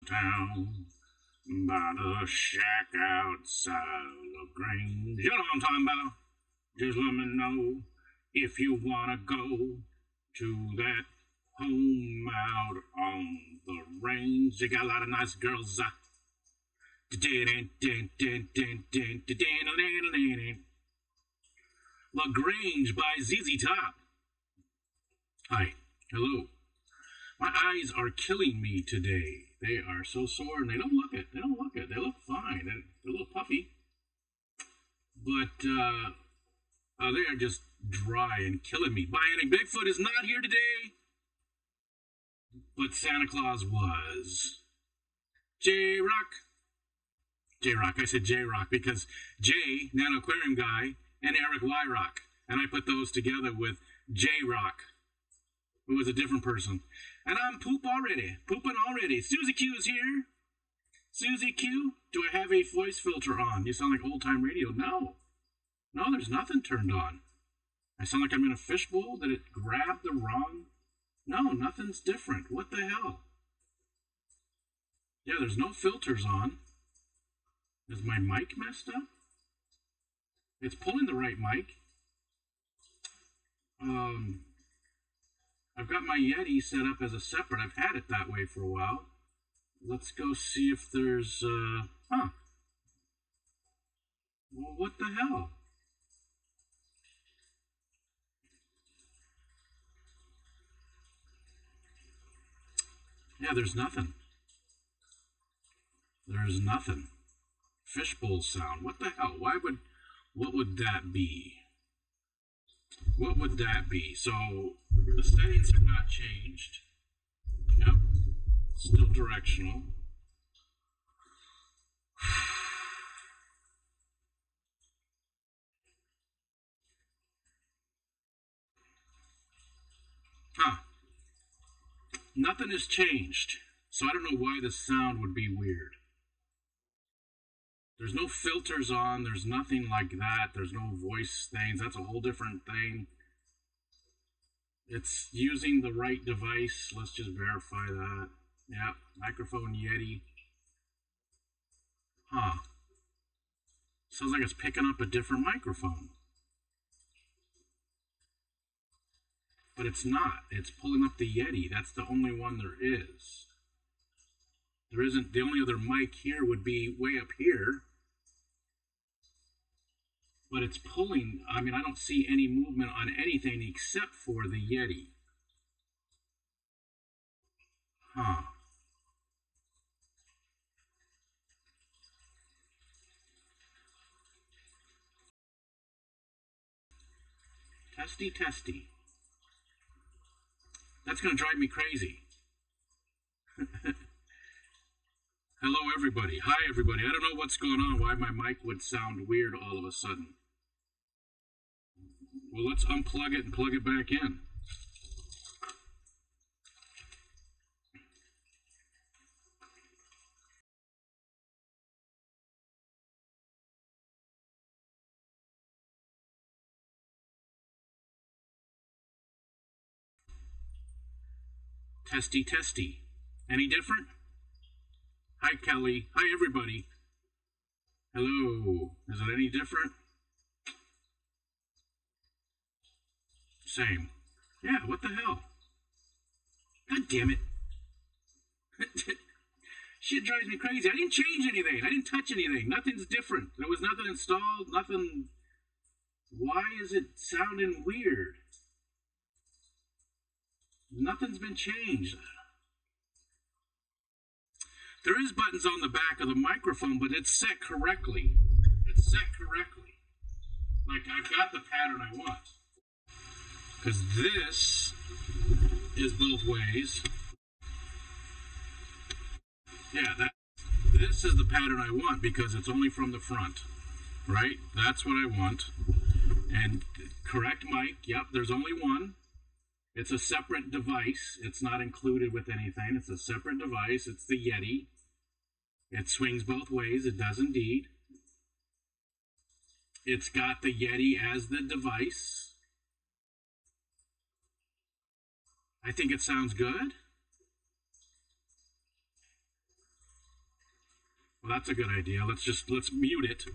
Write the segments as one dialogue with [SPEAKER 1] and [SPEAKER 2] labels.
[SPEAKER 1] downtown by the shack outside the Grange. You know what I'm talking about? Just let me know if you wanna go to that home out on the range. They got a lot of nice girls. La Grange by ZZ Top. Hi, hello. My eyes are killing me today. They are so sore and they don't look it. They don't look it. They look fine. They're a little puffy. But they are just dry and killing me. Bionic Bigfoot is not here today. But Santa Claus was. J-Rock. J-Rock. I said J-Rock because J, Nano Aquarium Guy, and Eric Y-Rock. And I put those together with J-Rock, who was a different person. And I'm pooping already. Susie Q is here. Susie Q, do I have a voice filter on? You sound like old-time radio. No, there's nothing turned on. I sound like I'm in a fishbowl. Did it grab the wrong? No, nothing's different. What the hell? Yeah, there's no filters on. Is my mic messed up? It's pulling the right mic. I've got my Yeti set up as a separate. I've had it that way for a while. Let's go see if there's, Well, what the hell? Yeah, there's nothing. There's nothing. Fishbowl sound. What the hell? What would that be? What would that be? So, the settings have not changed. Yep. Still directional. Huh. Nothing has changed. So I don't know why the sound would be weird. There's no filters on. There's nothing like that. There's no voice things. That's a whole different thing. It's using the right device. Let's just verify that. Yeah, microphone Yeti. Huh. Sounds like it's picking up a different microphone. But it's not. It's pulling up the Yeti. That's the only one there is. There isn't. The only other mic here would be way up here. But it's pulling. I mean, I don't see any movement on anything except for the Yeti. Huh. Testy, testy. That's going to drive me crazy. Hello, everybody. Hi, everybody. I don't know what's going on, why my mic would sound weird all of a sudden. Well, let's unplug it and plug it back in. Testy, testy. Any different? Hi, Kelly. Hi, everybody. Hello. Is it any different? Same. Yeah, what the hell? God damn it. Shit drives me crazy. I didn't change anything. I didn't touch anything. Nothing's different. There was nothing installed. Nothing. Why is it sounding weird? Nothing's been changed. There is buttons on the back of the microphone, but it's set correctly. It's set correctly. Like, I've got the pattern I want. Because this is both ways. Yeah, this is the pattern I want because it's only from the front. Right? That's what I want. And correct mic. Yep, there's only one. It's a separate device. It's not included with anything. It's a separate device. It's the Yeti. It swings both ways. It does indeed. It's got the Yeti as the device. I think it sounds good. Well, that's a good idea. Let's mute it.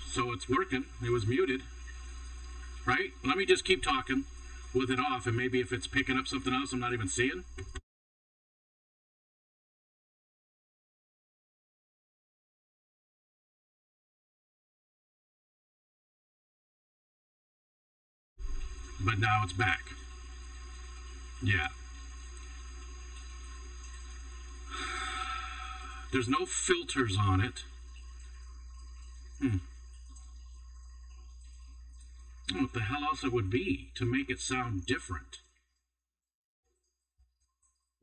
[SPEAKER 1] So it's working. It was muted. Right? Let me just keep talking with it off, and maybe if it's picking up something else I'm not even seeing. But now it's back. Yeah. There's no filters on it. I don't know what the hell else it would be to make it sound different.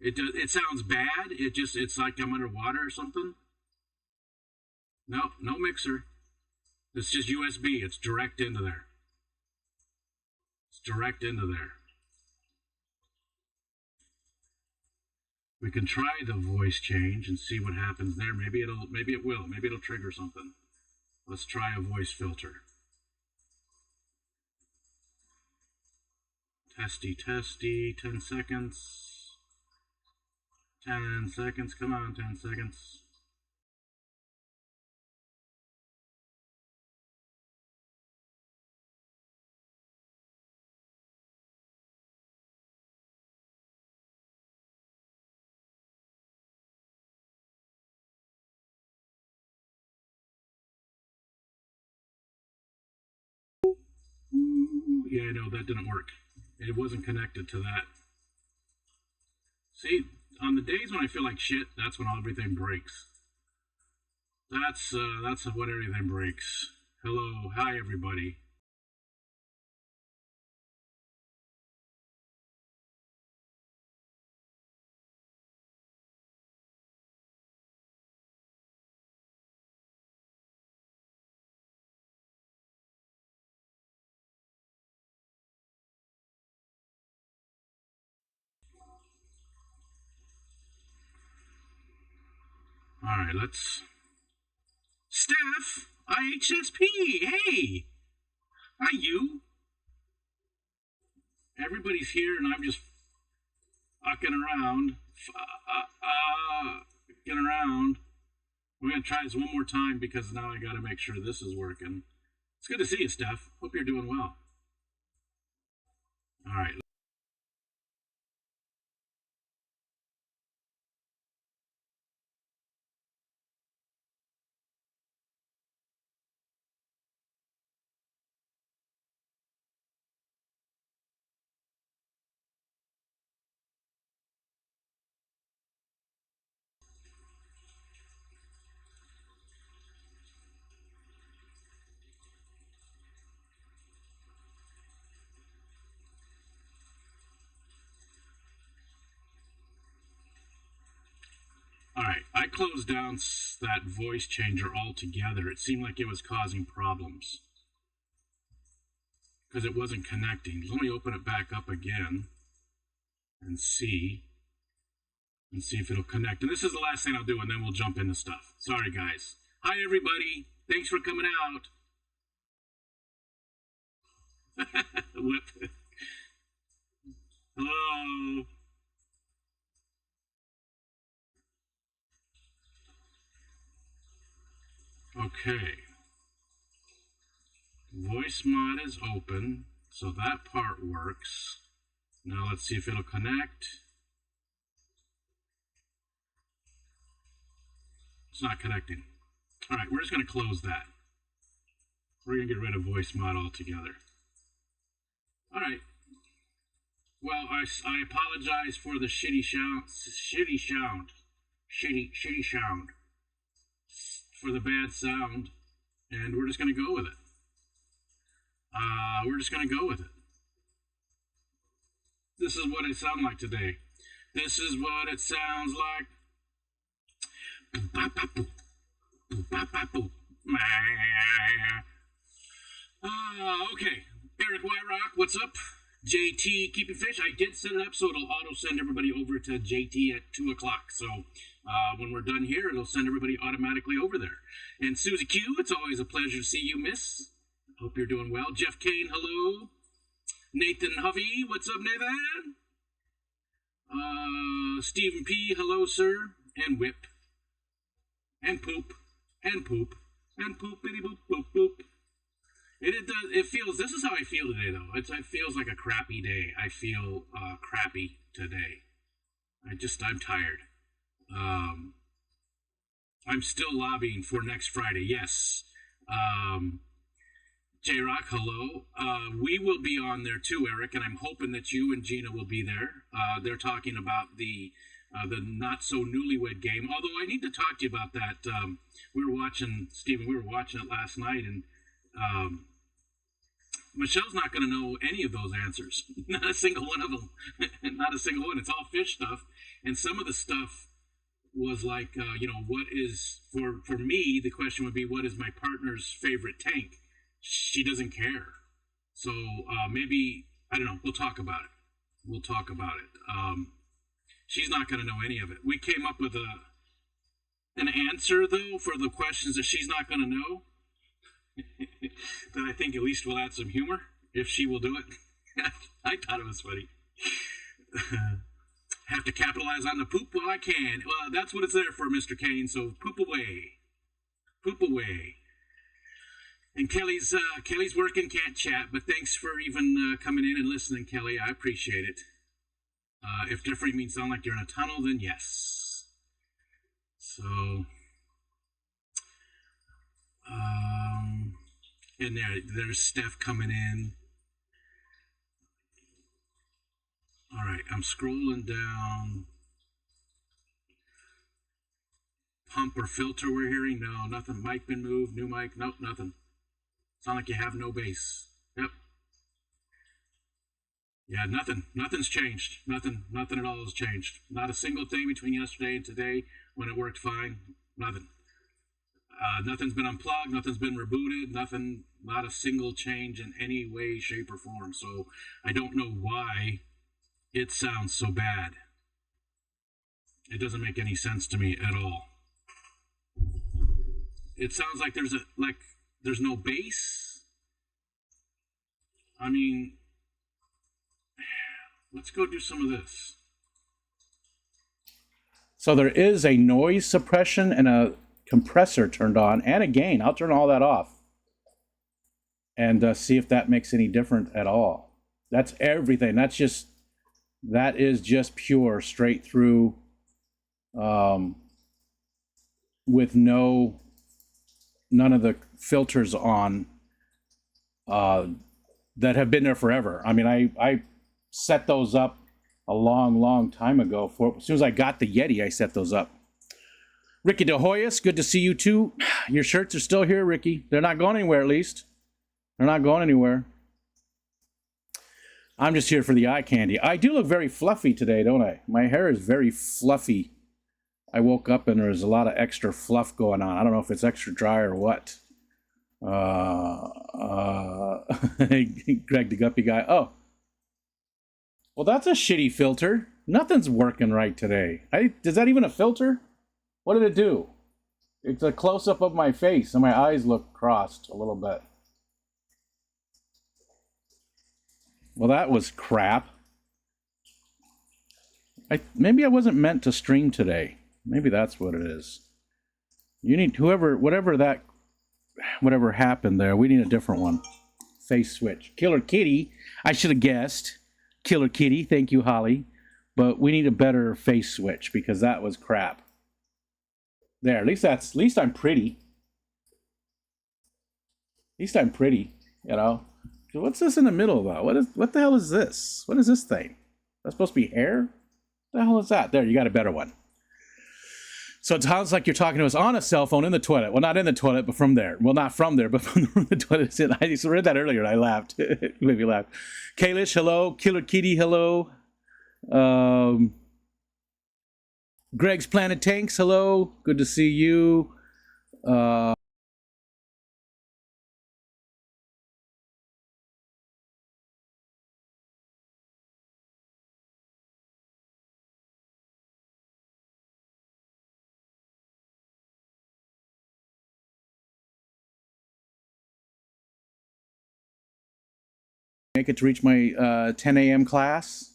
[SPEAKER 1] It sounds bad. It's like I'm underwater or something. No, no mixer. It's just USB. It's direct into there. It's direct into there. We can try the voice change and see what happens there. Maybe it will. Maybe it'll trigger something. Let's try a voice filter. Testy, testy, 10 seconds. 10 seconds, come on, 10 seconds. Yeah, no, that didn't work. It wasn't connected to that. See, on the days when I feel like shit, that's when everything breaks. That's when everything breaks. Hello, hi everybody. All right, let's. Steph, IHSP. Hey, hi you. Everybody's here, and I'm just fucking around. Fucking around. We're gonna try this one more time because now I gotta make sure this is working. It's good to see you, Steph. Hope you're doing well. All right. All right, I closed down that voice changer altogether. It seemed like it was causing problems because it wasn't connecting. Let me open it back up again and see if it'll connect. And this is the last thing I'll do, and then we'll jump into stuff. Sorry, guys. Hi, everybody. Thanks for coming out. Hello. Okay. Voice mod is open, so that part works. Now let's see if it'll connect. It's not connecting. All right, we're just going to close that. We're going to get rid of voice mod altogether. All right. Well, I apologize for the shitty sound, for the bad sound, and we're just going to go with it. This is what it sounds like today. This is what it sounds like. Okay. Eric Wyrock, what's up? JT Keeping Fish. I did set it up so it'll auto send everybody over to JT at 2 o'clock. So when we're done here, it'll send everybody automatically over there. And Susie Q, it's always a pleasure to see you, miss. Hope you're doing well. Jeff Kane, hello. Nathan Huffy, what's up, Nathan? Stephen P, hello, sir. And Whip. And Poop. And Poop. And Poopity boop boop boop. It does. It feels. This is how I feel today, though. It feels like a crappy day. I feel crappy today. I'm tired. Um, I'm still lobbying for next Friday. Yes. J Rock, hello. We will be on there too, Eric, and I'm hoping that you and Gina will be there. They're talking about the not so newlywed game. Although I need to talk to you about that. We were watching, Stephen. We were watching it last night, and Michelle's not going to know any of those answers. Not a single one of them. Not a single one. It's all fish stuff, and some of the stuff was like, what is for me? The question would be, what is my partner's favorite tank? She doesn't care. So maybe, I don't know. We'll talk about it. We'll talk about it. She's not going to know any of it. We came up with an answer, though, for the questions that she's not going to know. That I think at least will add some humor, if she will do it. I thought it was funny. Have to capitalize on the poop while I can. Well, that's what it's there for, Mr. Kane, so poop away. Poop away. And Kelly's working, can't chat, but thanks for even coming in and listening, Kelly. I appreciate it. If different means sound like you're in a tunnel, then yes. So, and there's Steph coming in. All right, I'm scrolling down. Pump or filter we're hearing? No, nothing. Mic been moved? New mic? Nope, nothing. Sound like you have no bass. Yep. Yeah, nothing. Nothing's changed. Nothing at all has changed. Not a single thing between yesterday and today when it worked fine. Nothing. Nothing's been unplugged. Nothing's been rebooted. Nothing. Not a single change in any way, shape, or form. So I don't know why it sounds so bad. It doesn't make any sense to me at all. It sounds like there's no bass. I mean, let's go do some of this. So there is a noise suppression and a compressor turned on and a gain. I'll turn all that off and see if that makes any difference at all. That's everything. That is just pure straight through with none of the filters on that have been there forever. I mean, I set those up a long time ago. As soon as I got the Yeti, I set those up. Ricky De Hoyos, good to see you too. Your shirts are still here, Ricky. They're not going anywhere, at least. They're not going anywhere. I'm just here for the eye candy. I do look very fluffy today, don't I? My hair is very fluffy. I woke up and there's a lot of extra fluff going on. I don't know if it's extra dry or what. Greg the Guppy guy. Oh. Well, that's a shitty filter. Nothing's working right today. Is that even a filter? What did it do? It's a close-up of my face and my eyes look crossed a little bit. Well, that was crap. Maybe I wasn't meant to stream today. Maybe that's what it is. You need whatever happened there. We need a different one. Face switch. Killer Kitty. I should have guessed. Killer Kitty. Thank you, Holly. But we need a better face switch because that was crap. There. At least I'm pretty. At least I'm pretty. You know. So what's this in the middle about? What the hell is this? What is this thing? That's supposed to be hair? What the hell is that? There, you got a better one. So it sounds like you're talking to us on a cell phone in the toilet. Well, not in the toilet, but from there. Well, not from there, but from the room the toilet is in. I just read that earlier and I laughed. It made me laugh. Kalish, hello. Killer Kitty, hello. Greg's Planet Tanks, hello. Good to see you. Make it to reach my 10 a.m. class.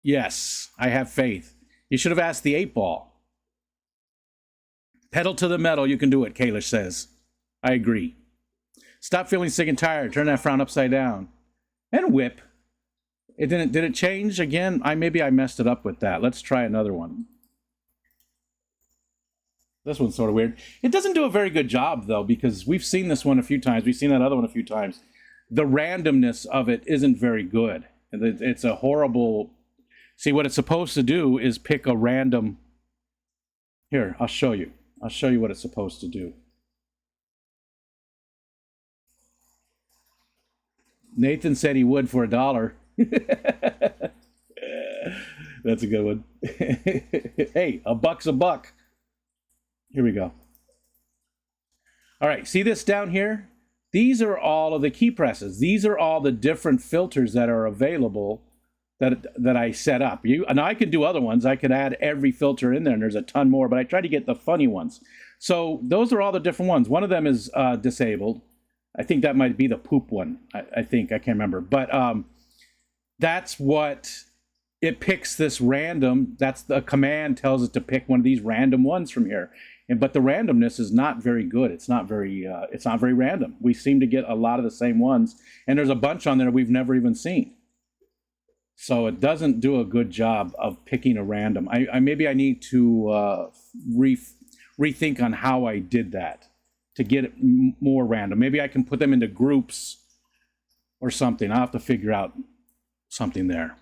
[SPEAKER 2] Yes, I have faith. You should have asked the 8-ball. Pedal to the metal, you can do it, Kalish says. I agree. Stop feeling sick and tired. Turn that frown upside down. And whip. It didn't. Did it change again? Maybe I messed it up with that. Let's try another one. This one's sort of weird. It doesn't do a very good job, though, because we've seen this one a few times. We've seen that other one a few times. The randomness of it isn't very good. It's a horrible... See, what it's supposed to do is pick a random... Here, I'll show you. I'll show you what it's supposed to do. Nathan said he would for $1. That's a good one. Hey, a buck's a buck. Here we go. All right, see this down here? These are all of the key presses. These are all the different filters that are available that I set up. And I could do other ones. I could add every filter in there, and there's a ton more, but I try to get the funny ones. So those are all the different ones. One of them is disabled. I think that might be the poop one. I think. I can't remember. But that's what it picks, this random. That's the command tells it to pick one of these random ones from here. But the randomness is not very good. It's not very random. We seem to get a lot of the same ones, and there's a bunch on there we've never even seen. So it doesn't do a good job of picking a random. Maybe I need to rethink on how I did that to get it more random. Maybe I can put them into groups or something. I'll have to figure out something there.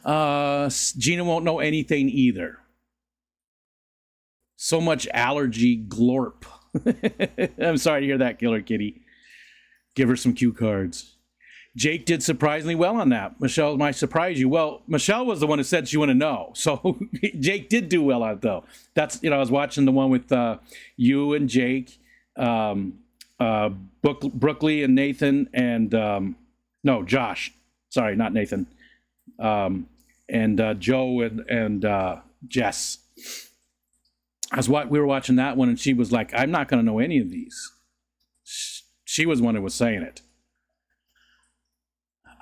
[SPEAKER 2] Gina won't know anything either. So much allergy glorp. I'm sorry to hear that, Killer Kitty. Give her some cue cards. Jake did surprisingly well on that. Michelle might surprise you. Well, Michelle was the one who said she wanted to know. So Jake did do well on it, though. That's, I was watching the one with you and Jake, Brookley and Nathan, and no, Josh. Sorry, not Nathan. And Joe and Jess. We were watching that one, and she was like, I'm not going to know any of these. She was the one who was saying it.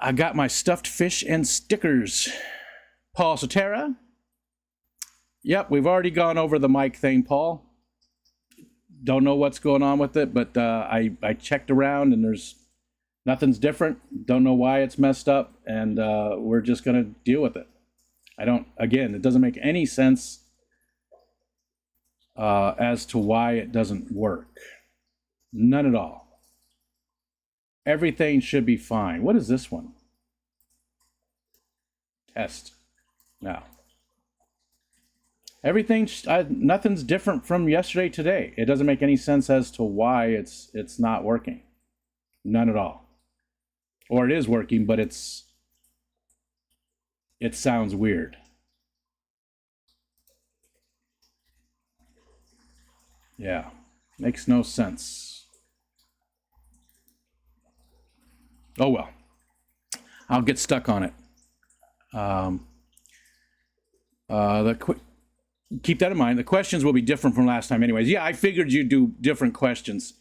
[SPEAKER 2] I got my stuffed fish and stickers. Paul Sotera. Yep, we've already gone over the mic thing, Paul. Don't know what's going on with it, but I checked around, and nothing's different. Don't know why it's messed up, and we're just going to deal with it. Again, it doesn't make any sense as to why it doesn't work. None at all. Everything should be fine. What is this one? Test. Now. Nothing's different from yesterday today. It doesn't make any sense as to why it's not working. None at all. Or it is working, but it sounds weird. Yeah. Makes no sense. Oh, well, I'll get stuck on it. Keep that in mind. The questions will be different from last time anyways. Yeah, I figured you'd do different questions.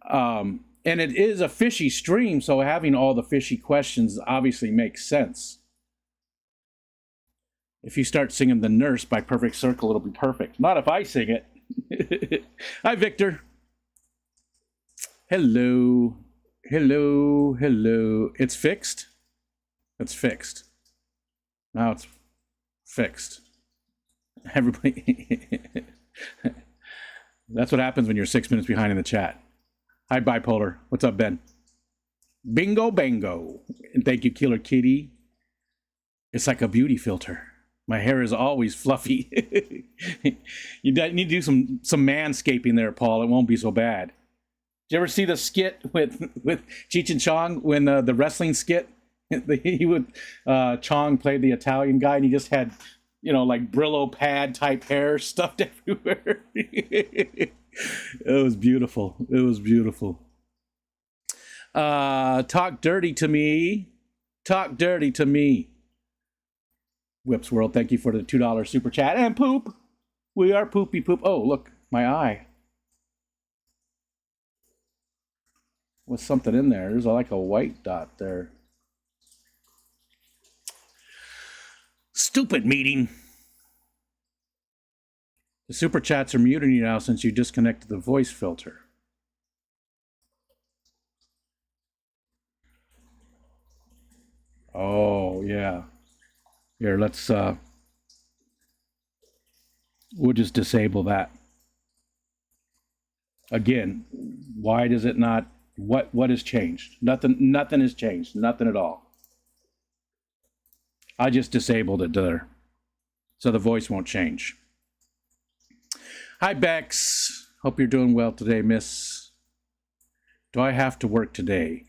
[SPEAKER 2] And it is a fishy stream, so having all the fishy questions obviously makes sense. If you start singing The Nurse by Perfect Circle, it'll be perfect. Not if I sing it. Hi, Victor. Hello. Hello, hello. It's fixed? It's fixed. Now it's fixed. Everybody. That's what happens when you're 6 minutes behind in the chat. Hi, Bipolar. What's up, Ben? Bingo bango. And thank you, Killer Kitty. It's like a beauty filter. My hair is always fluffy. You need to do some manscaping there, Paul. It won't be so bad. Did you ever see the skit with Cheech and Chong when the wrestling skit? Chong played the Italian guy, and he just had, like Brillo pad type hair stuffed everywhere. It was beautiful. It was beautiful. Talk dirty to me. Talk dirty to me. Whips World, thank you for the $2 super chat. And poop. We are poopy poop. Oh, look, my eye. With something in there. There's like a white dot there. Stupid meeting. The super chats are muting you now since you disconnected the voice filter. Oh, yeah. Here, let's, we'll just disable that. Again, why does it not, what has changed? Nothing has changed, nothing at all. I just disabled it there, so the voice won't change. Hi, Bex. Hope you're doing well today, miss. Do I have to work today?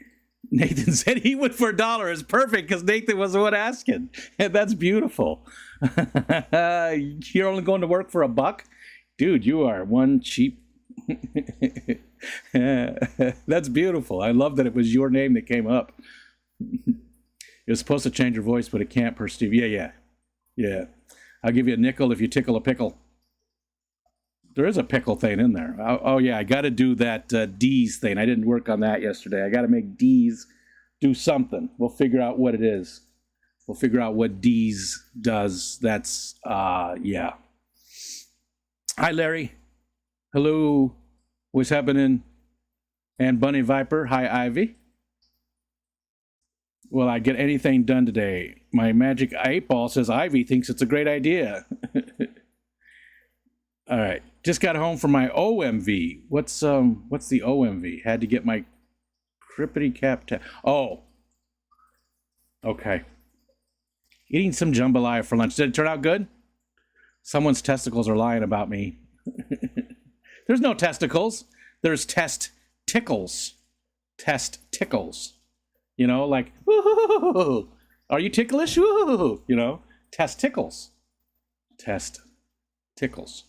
[SPEAKER 2] Nathan said he would for $1. It's perfect because Nathan was the one asking. And that's beautiful. You're only going to work for $1? Dude, you are one cheap. That's beautiful. I love that it was your name that came up. It was supposed to change your voice, but it can't per Steve. Yeah. I'll give you a nickel if you tickle a pickle. There is a pickle thing in there. Oh yeah, I got to do that D's thing. I didn't work on that yesterday. I got to make D's do something. We'll figure out what it is. We'll figure out what D's does. That's, yeah. Hi, Larry. Hello. What's happening? And Bunny Viper. Hi, Ivy. Will I get anything done today? My magic 8-ball says Ivy thinks it's a great idea. All right. Just got home from my OMV. What's the OMV? Had to get my crippity cap. Oh. Okay. Eating some jambalaya for lunch. Did it turn out good? Someone's testicles are lying about me. There's no testicles. There's test tickles. Test tickles. You know, like, woo-hoo-hoo-hoo. Are you ticklish? Woo-hoo-hoo-hoo. You know, test tickles. Test tickles.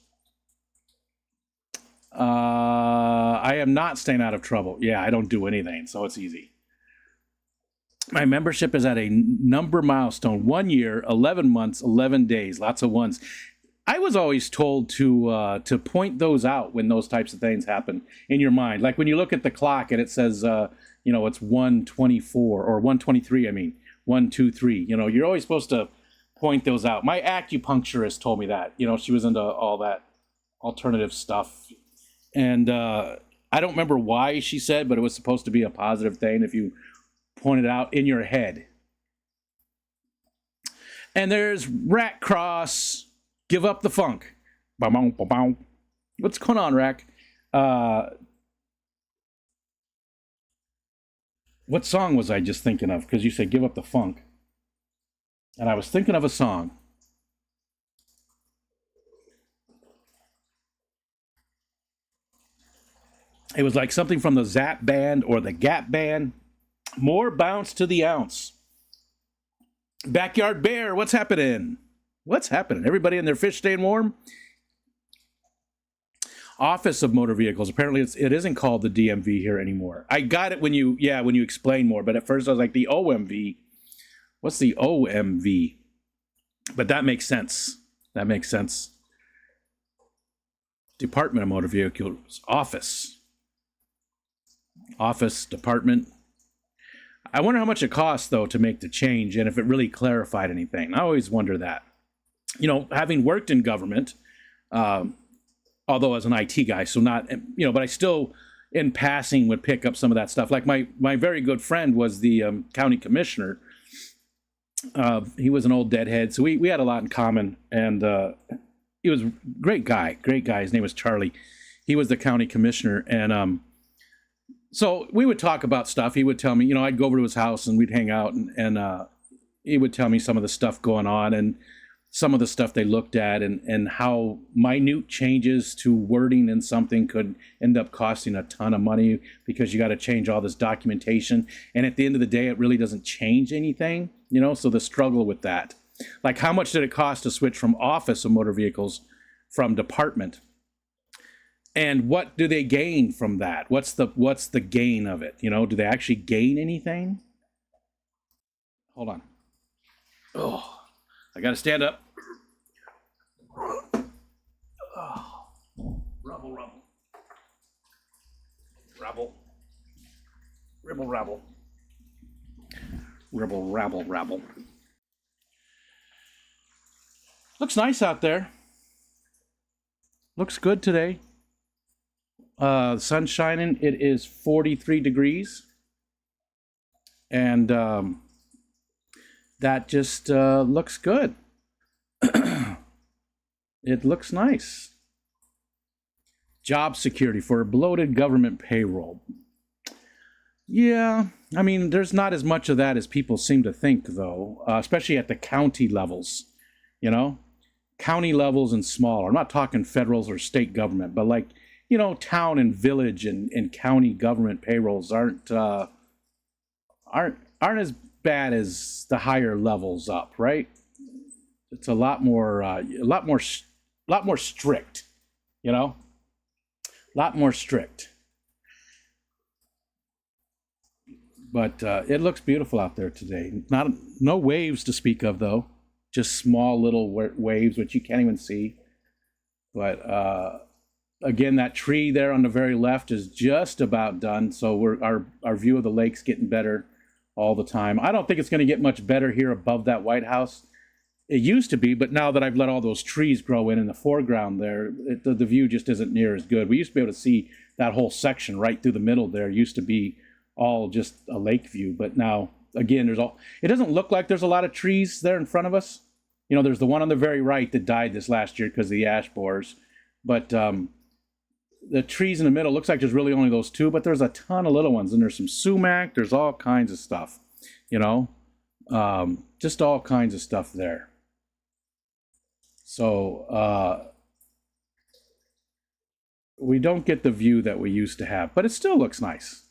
[SPEAKER 2] I am not staying out of trouble. Yeah, I don't do anything, so it's easy. My membership is at a number milestone. 1 year, 11 months, 11 days. Lots of ones. I was always told to point those out when those types of things happen in your mind. Like when you look at the clock and it says, you know, it's 1:24 or 1:23. I mean, 1, 2, 3. You know, you're always supposed to point those out. My acupuncturist told me that. You know, she was into all that alternative stuff. And I don't remember why she said, but it was supposed to be a positive thing if you point it out in your head. And there's Rack Cross. Give up the funk. What's going on, Rack? What song was I just thinking of? Because you said give up the funk. And I was thinking of a song. It was like something from the Zap Band or the Gap Band. More bounce to the ounce. Backyard Bear, what's happening? What's happening? Everybody in their fish staying warm? Office of Motor Vehicles. Apparently it isn't called the DMV here anymore. I got it when you explain more, but at first I was like, the OMV. What's the OMV? But that makes sense. That makes sense. Department of Motor Vehicles. Office, department. I wonder how much it costs, though, to make the change and if it really clarified anything. I always wonder that. You know, having worked in government, although as an IT guy, so not, you know, but I still, in passing, would pick up some of that stuff. Like my very good friend was the county commissioner. He was an old deadhead, so we had a lot in common, and he was a great guy. His name was Charlie. He was the county commissioner, and so we would talk about stuff. He would tell me, you know, I'd go over to his house and we'd hang out, and he would tell me some of the stuff going on and some of the stuff they looked at, and how minute changes to wording in something could end up costing a ton of money because you got to change all this documentation. And at the end of the day, it really doesn't change anything, you know, so the struggle with that. Like, how much did it cost to switch from Office of Motor Vehicles from Department? And what do they gain from that? What's the gain of it? You know, do they actually gain anything? Hold on. Oh, I got to stand up. Oh, rubble. Looks nice out there. Looks good today. The sun's shining. It is 43 degrees. And that just looks good. It looks nice. Job security for a bloated government payroll. Yeah, I mean, there's not as much of that as people seem to think, though, especially at the county levels, you know? County levels and smaller. I'm not talking federal or state government, but like, you know, town and village and county government payrolls aren't as bad as the higher levels up, right? It's a lot more strict, you know? A lot more strict. But it looks beautiful out there today. No waves to speak of, though. Just small little waves, which you can't even see. But again, that tree there on the very left is just about done. So our view of the lake's getting better all the time. I don't think it's going to get much better here above that White House. It used to be, but now that I've let all those trees grow in the foreground there, the view just isn't near as good. We used to be able to see that whole section right through the middle there. It used to be all just a lake view, but now again it doesn't look like there's a lot of trees there in front of us. You know, there's the one on the very right that died this last year because of the ash borers, but the trees in the middle looks like there's really only those two, but there's a ton of little ones, and there's some sumac, there's all kinds of stuff, you know, just all kinds of stuff there. So we don't get the view that we used to have, but it still looks nice.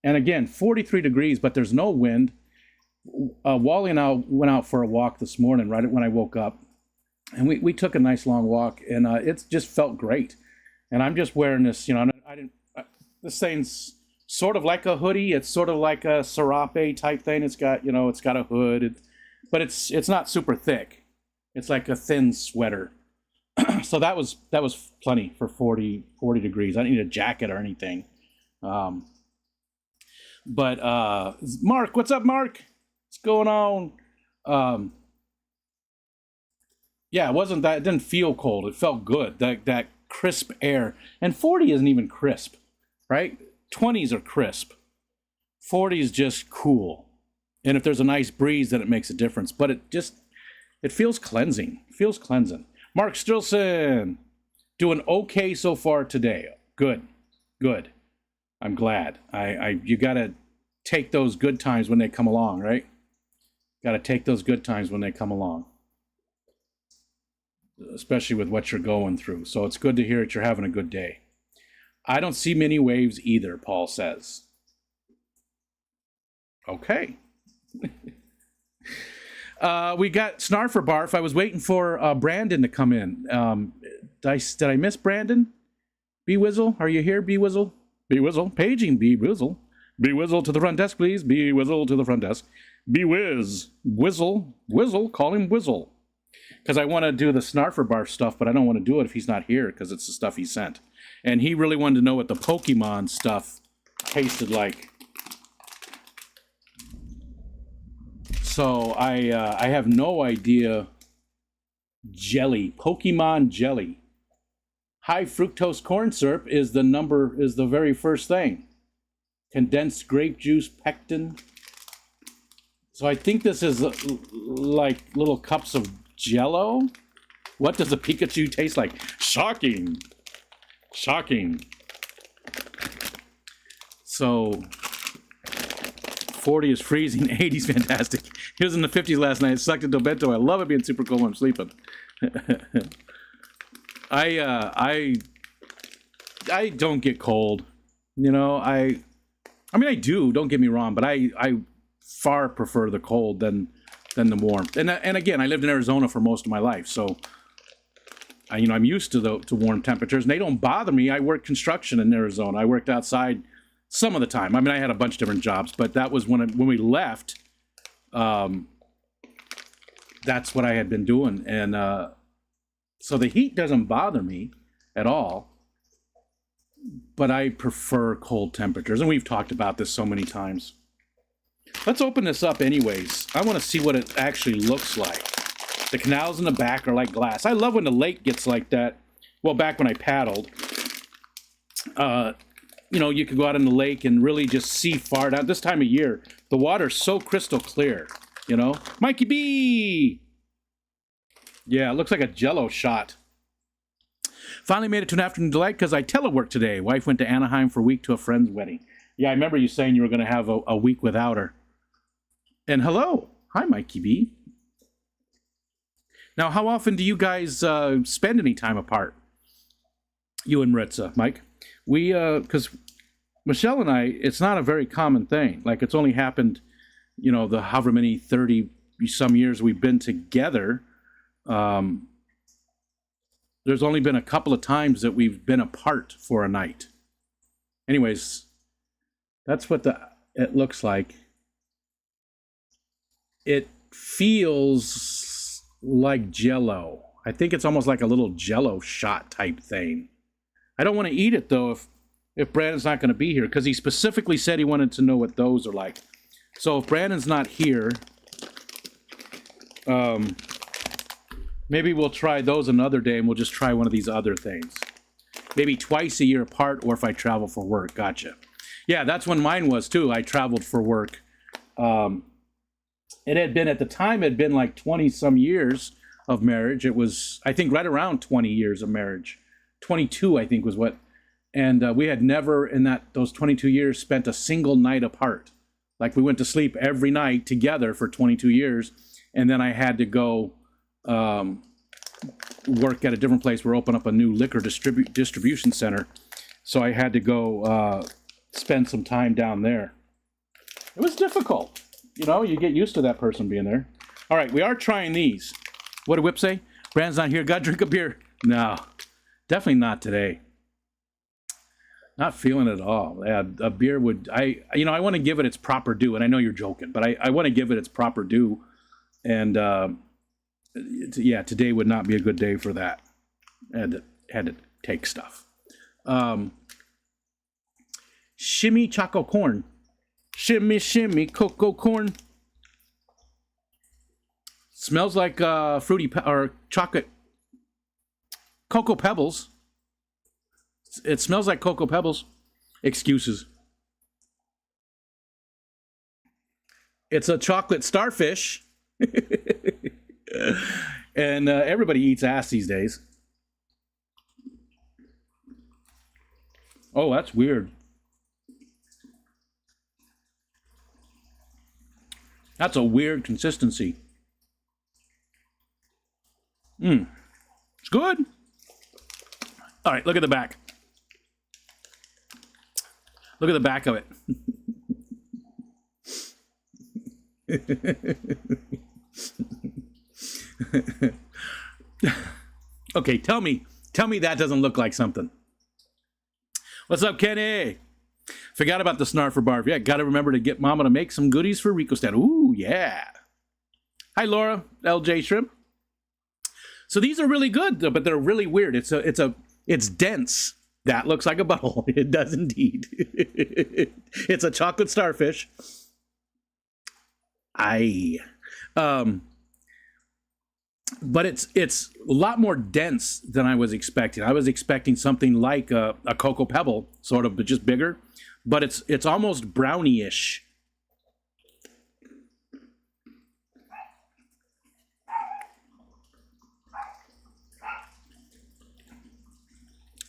[SPEAKER 2] And again, 43 degrees, but there's no wind. Wally and I went out for a walk this morning right when I woke up. And we took a nice long walk, and it just felt great. And I'm just wearing this, you know, this thing's sort of like a hoodie. It's sort of like a serape type thing. It's got, you know, it's got a hood, but it's not super thick. It's like a thin sweater. So that was plenty for 40 degrees. I didn't need a jacket or anything. But Mark, what's up, Mark? What's going on? Yeah, it didn't feel cold. It felt good. That crisp air. And 40 isn't even crisp, right? 20s are crisp. 40 is just cool. And if there's a nice breeze, then it makes a difference. But it feels cleansing. It feels cleansing. Mark Strilson, doing okay so far today. Good. I'm glad. You gotta take those good times when they come along, right? Gotta take those good times when they come along. Especially with what you're going through. So it's good to hear that you're having a good day. I don't see many waves either, Paul says. Okay. We got Snarfer Barf. I was waiting for Brandon to come in. Did I miss Brandon? B-Wizzle, are you here, B-Wizzle? B-Wizzle, paging B-Wizzle. B-Wizzle to the front desk, please. B-Wizzle to the front desk. B-Wiz. Wizzle, call him Wizzle. Because I want to do the Snarfer Barf stuff, but I don't want to do it if he's not here, because it's the stuff he sent. And he really wanted to know what the Pokemon stuff tasted like. So I have no idea. Jelly, Pokemon jelly. High fructose corn syrup is the very first thing. Condensed grape juice, pectin. So I think this is like little cups of Jello. What does a Pikachu taste like? Shocking. So 40 is freezing, 80's fantastic. He was in the 50s last night. It sucked into bento. I love it being super cold when I'm sleeping. I don't get cold. You know, I mean I do, don't get me wrong, but I far prefer the cold than the warmth. And again, I lived in Arizona for most of my life, so I'm used to warm temperatures, and they don't bother me. I worked construction in Arizona. I worked outside some of the time. I mean, I had a bunch of different jobs, but that was when we left. That's what I had been doing, and so the heat doesn't bother me at all. But I prefer cold temperatures, and we've talked about this so many times. Let's open this up anyways. I want to see what it actually looks like. The canals in the back are like glass. I love when the lake gets like that. Well, back when I paddled, you know, you could go out in the lake and really just see far down. This time of year, the water's so crystal clear, you know? Mikey B! Yeah, it looks like a Jell-O shot. Finally made it to an afternoon delight because I teleworked today. Wife went to Anaheim for a week to a friend's wedding. Yeah, I remember you saying you were going to have a week without her. And hello. Hi, Mikey B. Now, how often do you guys spend any time apart? You and Maritza, Mike? We, because Michelle and I, it's not a very common thing. Like, it's only happened, you know, the however many 30-some years we've been together. There's only been a couple of times that we've been apart for a night. Anyways, that's what it looks like. It feels like Jell-O. I think it's almost like a little Jell-O shot type thing. I don't want to eat it, though, if Brandon's not going to be here, because he specifically said he wanted to know what those are like. So if Brandon's not here, maybe we'll try those another day, and we'll just try one of these other things. Maybe twice a year apart, or if I travel for work. Gotcha. Yeah, that's when mine was, too. I traveled for work. It had been, at the time, it had been like 20-some years of marriage. It was, I think, right around 20 years of marriage. 22, I think, was what. And we had never, in those 22 years, spent a single night apart. Like, we went to sleep every night together for 22 years, and then I had to go work at a different place. We're opening up a new liquor distribution center. So I had to go spend some time down there. It was difficult. You know, you get used to that person being there. All right, we are trying these. What did Whip say? Brandon's not here. Gotta drink a beer. No, definitely not today. Not feeling it at all. Yeah, a beer would, I want to give it its proper due. And I know you're joking, but I want to give it its proper due. And yeah, today would not be a good day for that. Had to take stuff. Shimmy choco corn. Shimmy, shimmy, cocoa corn. Smells like fruity or chocolate. Cocoa Pebbles. It smells like Cocoa Pebbles. Excuses. It's a chocolate starfish. And everybody eats ass these days. Oh, that's weird. That's a weird consistency. It's good. All right, look at the back. Look at the back of it. Okay, tell me that doesn't look like something. What's up, Kenny? Forgot about the Snarfer Barf. Yeah, got to remember to get Mama to make some goodies for Rico Stan. Ooh, yeah. Hi, Laura, LJ Shrimp. So these are really good, but they're really weird. It's dense. That looks like a butthole. It does indeed. It's a chocolate starfish. But it's a lot more dense than I was expecting. I was expecting something like a Cocoa Pebble, sort of, but just bigger. But it's almost brownie-ish.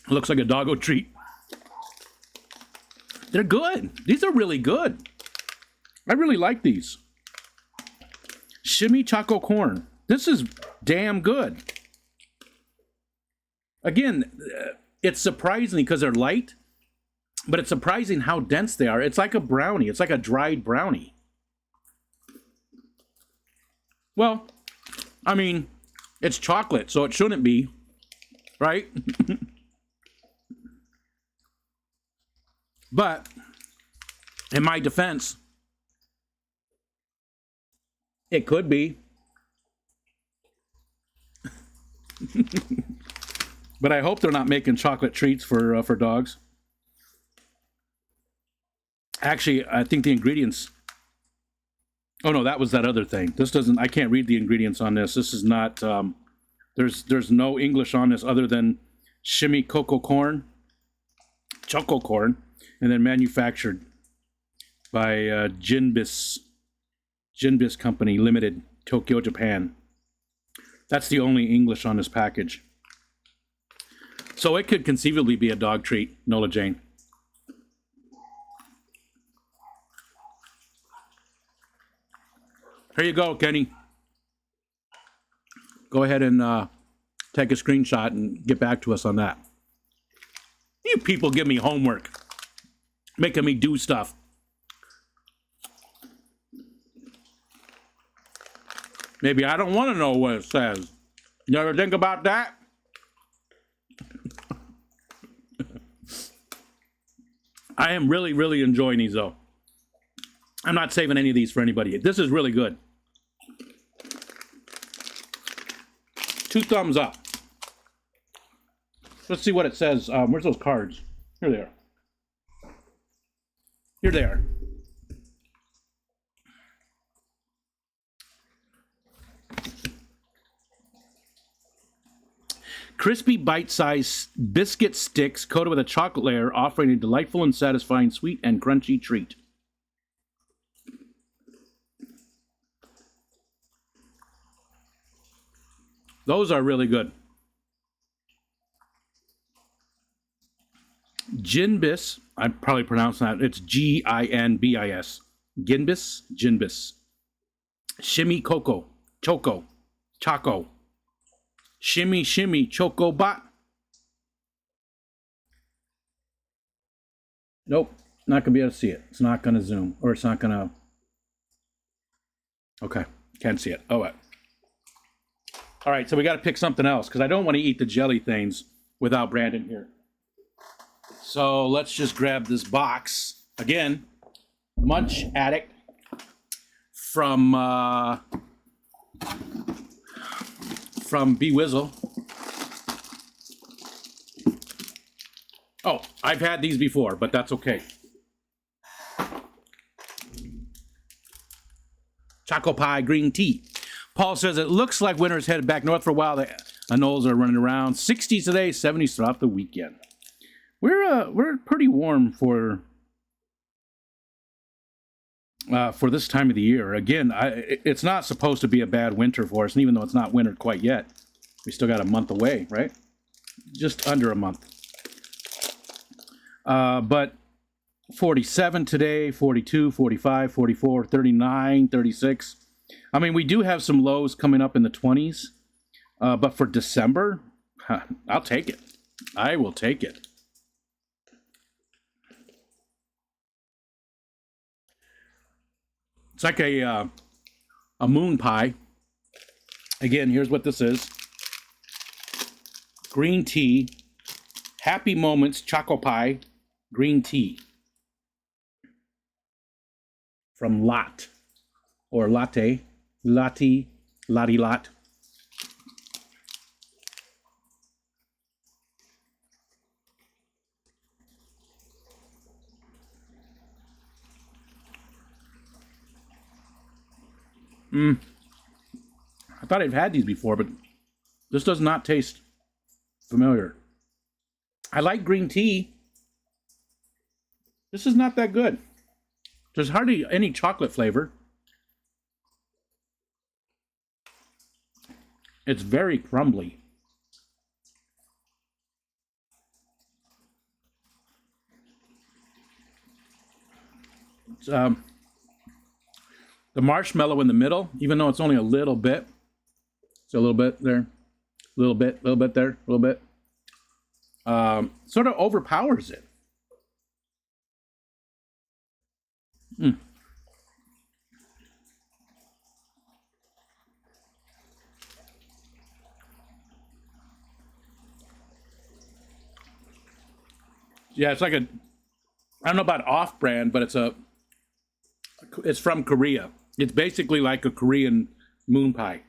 [SPEAKER 2] Looks like a doggo treat. They're good. These are really good. I really like these. Shimmy Choco Corn. This is damn good. Again, it's surprising because they're light, but it's surprising how dense they are. It's like a brownie. It's like a dried brownie. Well, I mean, it's chocolate, so it shouldn't be, right? But in my defense, it could be. But I hope they're not making chocolate treats for dogs. Actually, I think the ingredients Oh no, that was that other thing. This doesn't. I can't read the ingredients on this. This is not. There's no English on this other than shimmy cocoa corn, choco corn, and then manufactured by Jinbis Company Limited, Tokyo, Japan. That's the only English on this package. So it could conceivably be a dog treat, Nola Jane. Here you go, Kenny. Go ahead and take a screenshot and get back to us on that. You people give me homework, making me do stuff. Maybe I don't want to know what it says. You ever think about that? I am really, really enjoying these, though. I'm not saving any of these for anybody. This is really good. 2 thumbs up. Let's see what it says. Where's those cards? Here they are. Here they are. Crispy bite-sized biscuit sticks coated with a chocolate layer, offering a delightful and satisfying sweet and crunchy treat. Those are really good. Jinbis, I'm probably pronouncing that. It's Ginbis. Jinbis. Shimmy cocoa. Choco. Shimmy choco bot. Nope, not gonna be able to see it. It's not gonna zoom, or it's not gonna. Okay, can't see it. Oh, what? All right, so we got to pick something else because I don't want to eat the jelly things without Brandon here. So let's just grab this box again. Munch Addict from B-Wizzle. Oh, I've had these before, but that's okay. Choco pie green tea. Paul says it looks like winter is headed back north for a while. The anoles are running around 60s today, 70s throughout the weekend. We're pretty warm for this time of the year. Again, it's not supposed to be a bad winter for us, and even though it's not winter quite yet, we still got a month away, right? Just under a month. But 47 today, 42, 45, 44, 39, 36. I mean, we do have some lows coming up in the 20s, but for December, I'll take it. I will take it. It's like a moon pie. Again, here's what this is. Green tea, Happy Moments Choco Pie, green tea. From Lot, or Latte. Lottie, Lottie Lot. I thought I've had these before, but this does not taste familiar. I like green tea. This is not that good. There's hardly any chocolate flavor. It's very crumbly. It's, the marshmallow in the middle, even though it's only a little bit. It's a little bit there, a little bit there, a little bit. Sort of overpowers it. Yeah, it's like I don't know about off-brand, but it's from Korea. It's basically like a Korean moon pie.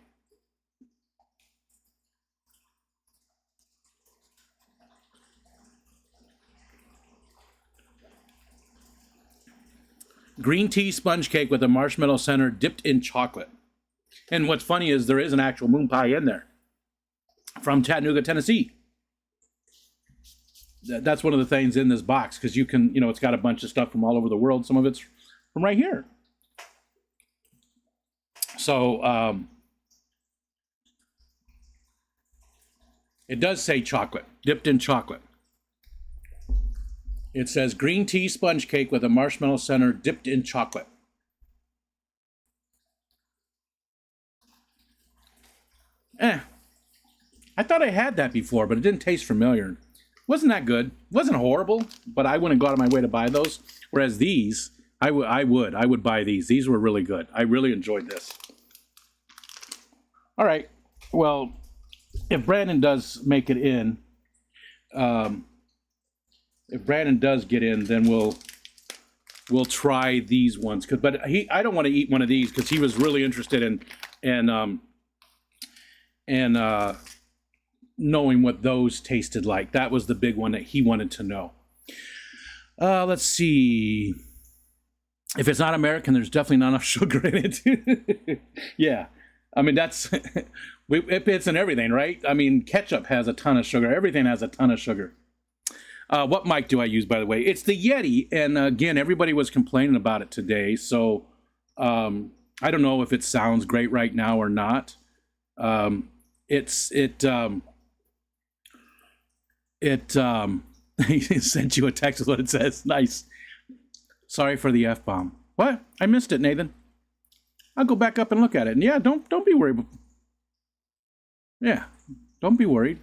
[SPEAKER 2] Green tea sponge cake with a marshmallow center dipped in chocolate. And what's funny is there is an actual moon pie in there from Chattanooga, Tennessee. That's one of the things in this box, because you can, it's got a bunch of stuff from all over the world. Some of it's from right here. So it does say chocolate, dipped in chocolate. It says green tea sponge cake with a marshmallow center dipped in chocolate. I thought I had that before, but it didn't taste familiar. Wasn't that good. Wasn't horrible, but I wouldn't go out of my way to buy those. Whereas these, I would buy these. These were really good. I really enjoyed this. All right. Well, if Brandon does make it in, if Brandon does get in, then we'll try these ones. But I don't want to eat one of these because he was really interested in knowing what those tasted like. That was the big one that he wanted to know. Let's see. If it's not American, there's definitely not enough sugar in it. Yeah. I mean, that's, it's in everything, right? I mean, ketchup has a ton of sugar. Everything has a ton of sugar. What mic do I use, by the way? It's the Yeti. And again, everybody was complaining about it today. So I don't know if it sounds great right now or not. It sent you a text with what it says. Nice. Sorry for the F-bomb. What? I missed it, Nathan. I'll go back up and look at it. And yeah, don't be worried. Yeah, don't be worried.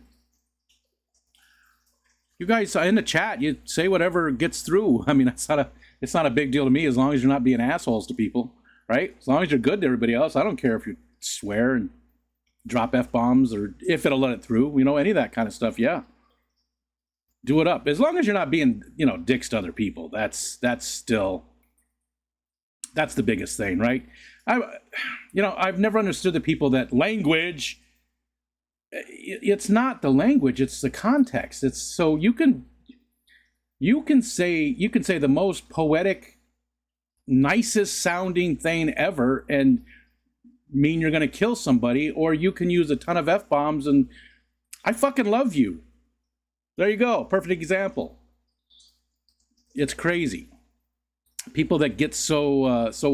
[SPEAKER 2] You guys in the chat, you say whatever gets through. I mean, it's not a big deal to me as long as you're not being assholes to people, right? As long as you're good to everybody else. I don't care if you swear and drop F-bombs or if it'll let it through, any of that kind of stuff. Yeah. Do it up. As long as you're not being, dicks to other people. That's the biggest thing, right? I've never understood the people that language, it's not the language, it's the context. It's so you can say the most poetic, nicest sounding thing ever and mean you're going to kill somebody, or you can use a ton of F-bombs and I fucking love you. There you go. Perfect example. It's crazy. People that get so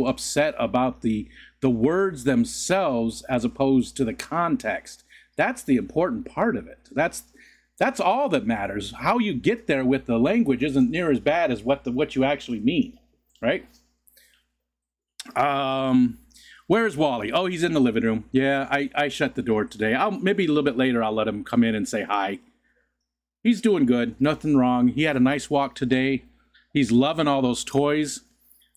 [SPEAKER 2] upset about the words themselves as opposed to the context. That's the important part of it. That's all that matters. How you get there with the language isn't near as bad as what you actually mean, right? Where's Wally? Oh, he's in the living room. Yeah, I shut the door today. Maybe a little bit later I'll let him come in and say hi. He's doing good. Nothing wrong. He had a nice walk today. He's loving all those toys.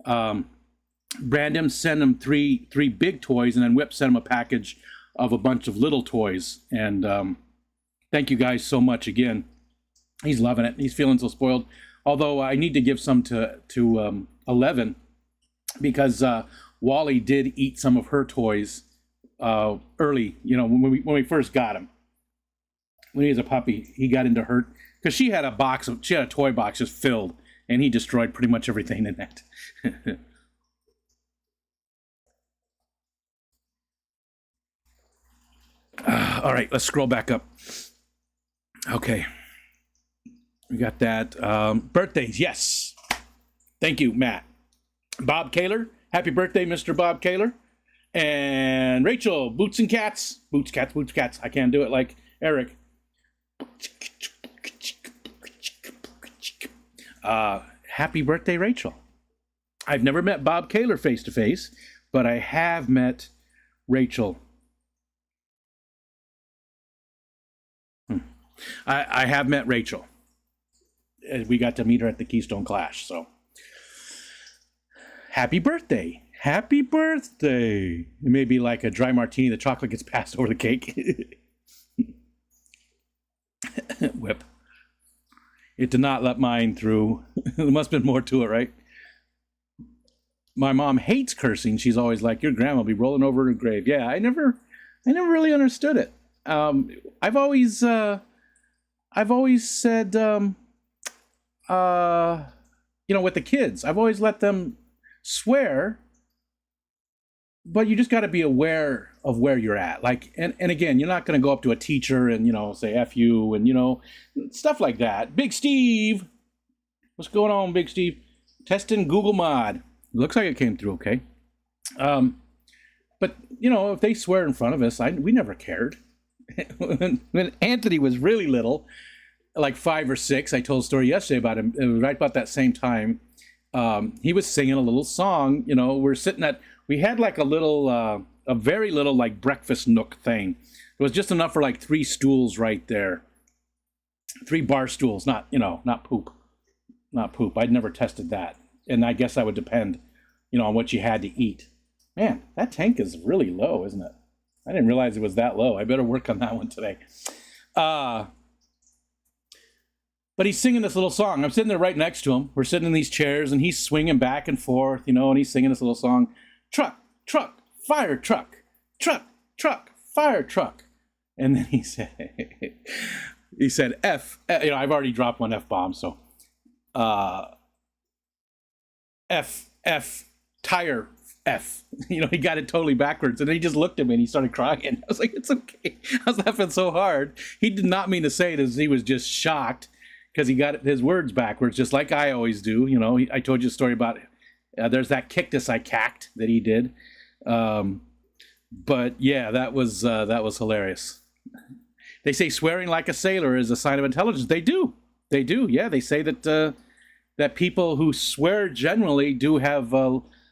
[SPEAKER 2] Brandon sent him three big toys, and then Whip sent him a package of a bunch of little toys. And thank you guys so much again. He's loving it. He's feeling so spoiled. Although I need to give some to 11 because Wally did eat some of her toys early. When we first got him. When he was a puppy, he got into her because she had a toy box just filled, and he destroyed pretty much everything in that. All right, let's scroll back up. Okay, we got that. Birthdays, yes. Thank you, Matt. Bob Kaler, happy birthday, Mr. Bob Kaler. And Rachel, Boots and Cats. Boots, Cats. I can't do it like Eric. Happy birthday, Rachel. I've never met Bob Kaler face to face, but I have met Rachel. I have met Rachel. We got to meet her at the Keystone Clash, so happy birthday. Happy birthday. It may be like a dry martini. The chocolate gets passed over the cake. Whip. It did not let mine through. There must have been more to it, right? My mom hates cursing. She's always like, your grandma will be rolling over in her grave. Yeah, I never really understood it. I've always said, with the kids, I've always let them swear, but you just got to be aware of where you're at. Like, and again, you're not going to go up to a teacher and, say F you and, stuff like that. Big Steve. What's going on, Big Steve? Testing Google Mod. Looks like it came through okay. But, if they swear in front of us, we never cared. When Anthony was really little, like 5 or 6, I told a story yesterday about him. It was right about that same time. He was singing a little song. We had like a very little like breakfast nook thing. It was just enough for like 3 stools right there. 3 bar stools, not poop. Not poop. I'd never tested that. And I guess that would depend, on what you had to eat. Man, that tank is really low, isn't it? I didn't realize it was that low. I better work on that one today. But he's singing this little song. I'm sitting there right next to him. We're sitting in these chairs, and he's swinging back and forth, and he's singing this little song. Truck, truck, fire truck, truck, truck, fire truck. And then he said, F, I've already dropped one F-bomb, so F, tire, F. He got it totally backwards, and then he just looked at me and he started crying. I was like, it's okay. I was laughing so hard. He did not mean to say it, as he was just shocked because he got his words backwards, just like I always do. I told you a story about there's that cactus I cacked that he did. But yeah, that was hilarious. They say swearing like a sailor is a sign of intelligence. They do. Yeah, they say that that people who swear generally do have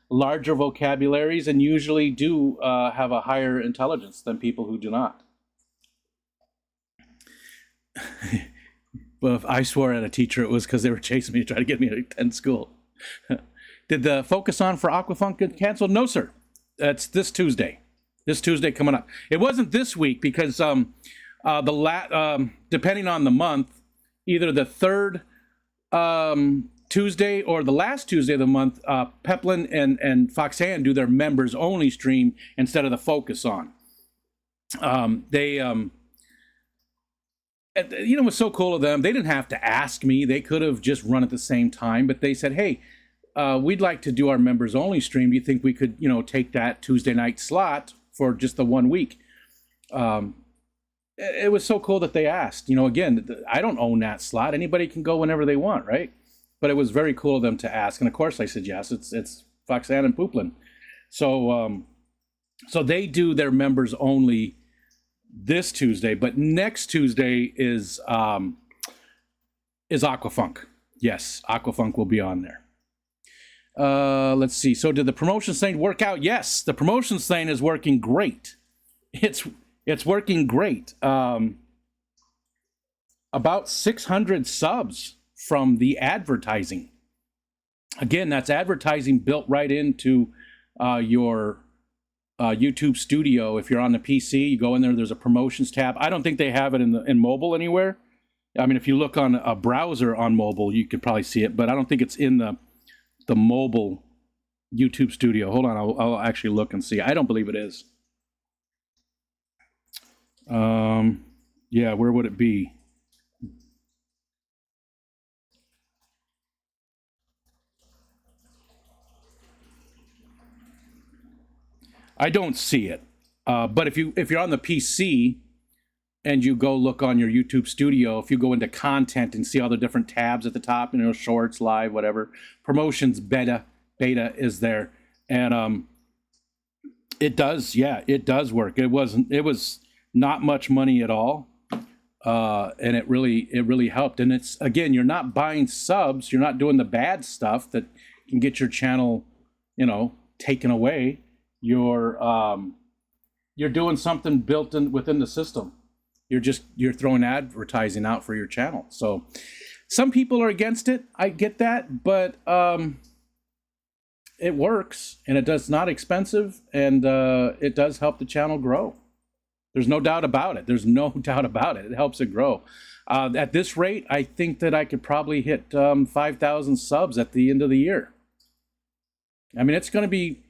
[SPEAKER 2] larger vocabularies and usually do have a higher intelligence than people who do not. But if I swore at a teacher, it was because they were chasing me to try to get me to attend school. Did the Focus On for Aquafunk get canceled? No, sir. That's this Tuesday. This Tuesday coming up. It wasn't this week because depending on the month, either the third Tuesday or the last Tuesday of the month, Peplin and Foxanne do their members only stream instead of the Focus On. It was so cool of them. They didn't have to ask me. They could have just run at the same time, but they said, hey, we'd like to do our members only stream. Do you think we could, take that Tuesday night slot for just the 1 week? It was so cool that they asked. Again, I don't own that slot. Anybody can go whenever they want, right? But it was very cool of them to ask. And of course I said yes. It's Foxanne and Pooplin. So they do their members only this Tuesday, but next Tuesday is Aquafunk. Yes, Aquafunk will be on there. Let's see. So did the promotions thing work out? Yes, the promotions thing is working great. It's working great. About 600 subs from the advertising. Again, that's advertising built right into your YouTube Studio. If you're on the PC, you go in there, there's a promotions tab. I don't think they have it in mobile anywhere. I mean, if you look on a browser on mobile, you could probably see it, but I don't think it's in the mobile YouTube Studio. Hold on, I'll actually look and see. I don't believe it is. Yeah, where would it be? I don't see it. But if you're on the PC and you go look on your YouTube Studio, if you go into content and see all the different tabs at the top, shorts, live, whatever, promotions, beta is there, and it does work. It was not much money at all, and it really helped. And it's, again, you're not buying subs, you're not doing the bad stuff that can get your channel, taken away. You're doing something built in within the system. You're throwing advertising out for your channel. So some people are against it. I get that, but it works, and it's not expensive, and it does help the channel grow. There's no doubt about it. It helps it grow. At this rate, I think that I could probably hit 5,000 subs at the end of the year. I mean, it's going to be,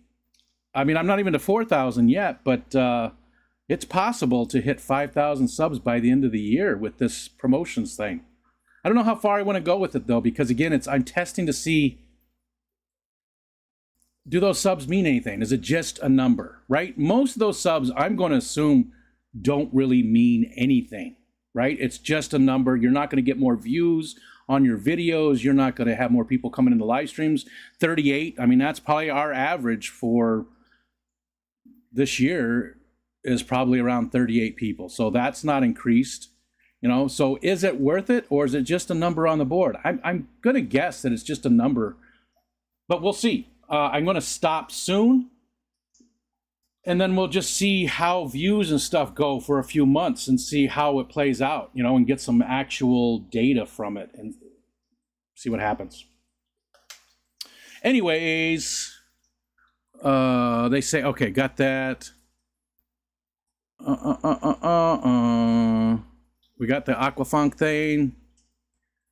[SPEAKER 2] I'm not even to 4,000 yet, but it's possible to hit 5,000 subs by the end of the year with this promotions thing. I don't know how far I want to go with it, though, because, again, I'm testing to see, do those subs mean anything? Is it just a number, right? Most of those subs, I'm going to assume, don't really mean anything, right? It's just a number. You're not going to get more views on your videos. You're not going to have more people coming into live streams. 38, I mean, that's probably our average for this year, is probably around 38 people. So that's not increased, you know. So is it worth it, or is it just a number on the board? I'm going to guess that it's just a number, but we'll see. I'm going to stop soon, and then we'll just see how views and stuff go for a few months and see how it plays out, you know, and get some actual data from it and see what happens. Anyways, they say, okay, got that. We got the Aquafunk thing.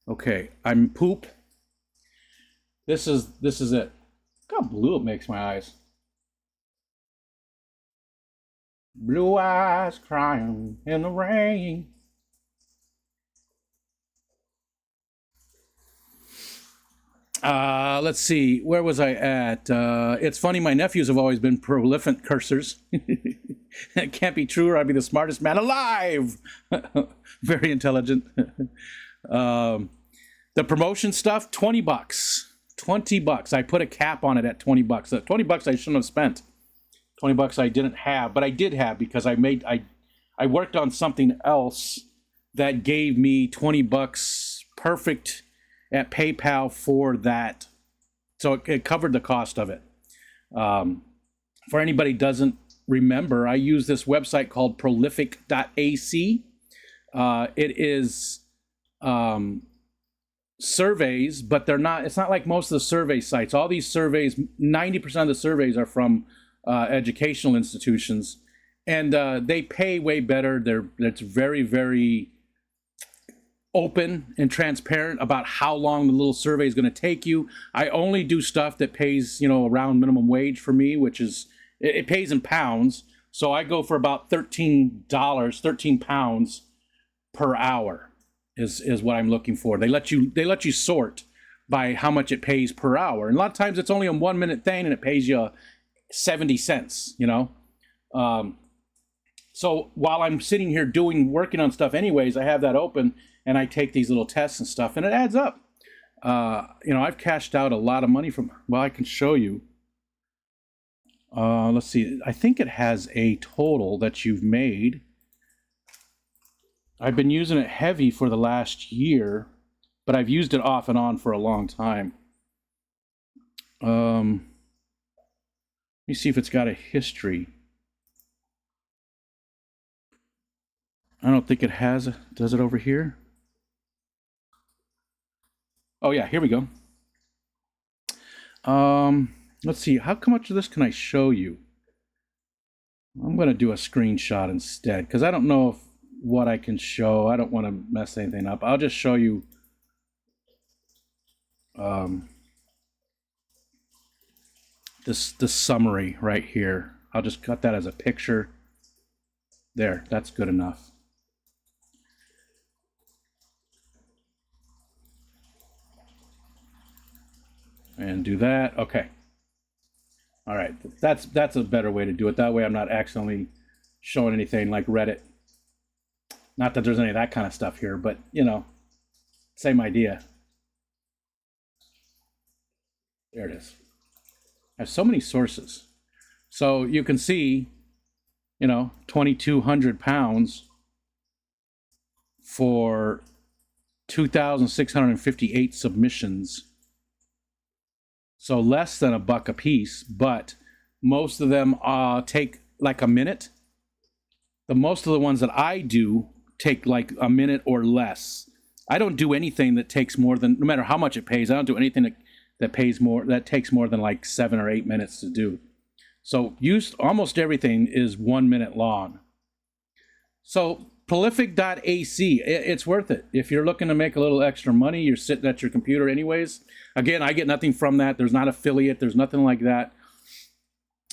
[SPEAKER 2] Okay, I'm poop. This is it. Look how blue it makes my eyes. Blue eyes crying in the rain. Let's see. Where was I at? It's funny, my nephews have always been prolific cursors. It can't be true or I'd be the smartest man alive. Very intelligent. The promotion stuff, $20. $20. I put a cap on it at $20. $20 I shouldn't have spent. $20 I didn't have, but I did have because I worked on something else that gave me $20 perfect at PayPal for that. So it covered the cost of it. For anybody who doesn't remember, I use this website called prolific.ac. It is surveys, but it's not like most of the survey sites. All these surveys, 90% of the surveys are from educational institutions, and they pay way better. It's very, very open and transparent about how long the little survey is going to take you. I only do stuff that pays, you know, around minimum wage for me, which is, it pays in pounds. So I go for about £13 per hour is what I'm looking for. They let you sort by how much it pays per hour. And a lot of times it's only a 1 minute thing and it pays you 70 cents, you know? So while I'm sitting here working on stuff anyways, I have that open and I take these little tests and stuff and it adds up. You know, I've cashed out a lot of money from, well, I can show you. Let's see. I think it has a total that you've made. I've been using it heavy for the last year, but I've used it off and on for a long time. Let me see if it's got a history. I don't think it has. Does it over here? Oh yeah, here we go. Let's see. How much of this can I show you? I'm going to do a screenshot instead because I don't know what I can show. I don't want to mess anything up. I'll just show you this summary right here. I'll just cut that as a picture. There, that's good enough. And do that. Okay. All right. That's a better way to do it. That way I'm not accidentally showing anything like Reddit. Not that there's any of that kind of stuff here, but you know, same idea. There it is. I have so many sources. So you can see, you know, 2,200 pounds for 2,658 submissions. So less than $1 a piece, but most of them take like a minute. Most of the ones that I do take like a minute or less. I don't do anything that takes more than, no matter how much it pays, I don't do anything that takes more than like 7 or 8 minutes to do. So almost everything is 1 minute long. So prolific.ac, it's worth it. If you're looking to make a little extra money, you're sitting at your computer anyways. Again, I get nothing from that. There's not affiliate. There's nothing like that.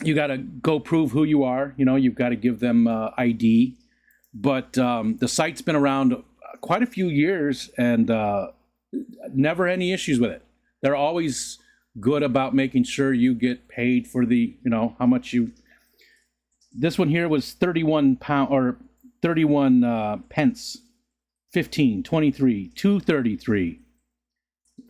[SPEAKER 2] You got to go prove who you are. You know, you've got to give them ID. But the site's been around quite a few years and never any issues with it. They're always good about making sure you get paid for the, how much you. This one here was 31 pound or 31 pence, 15, 23, 233.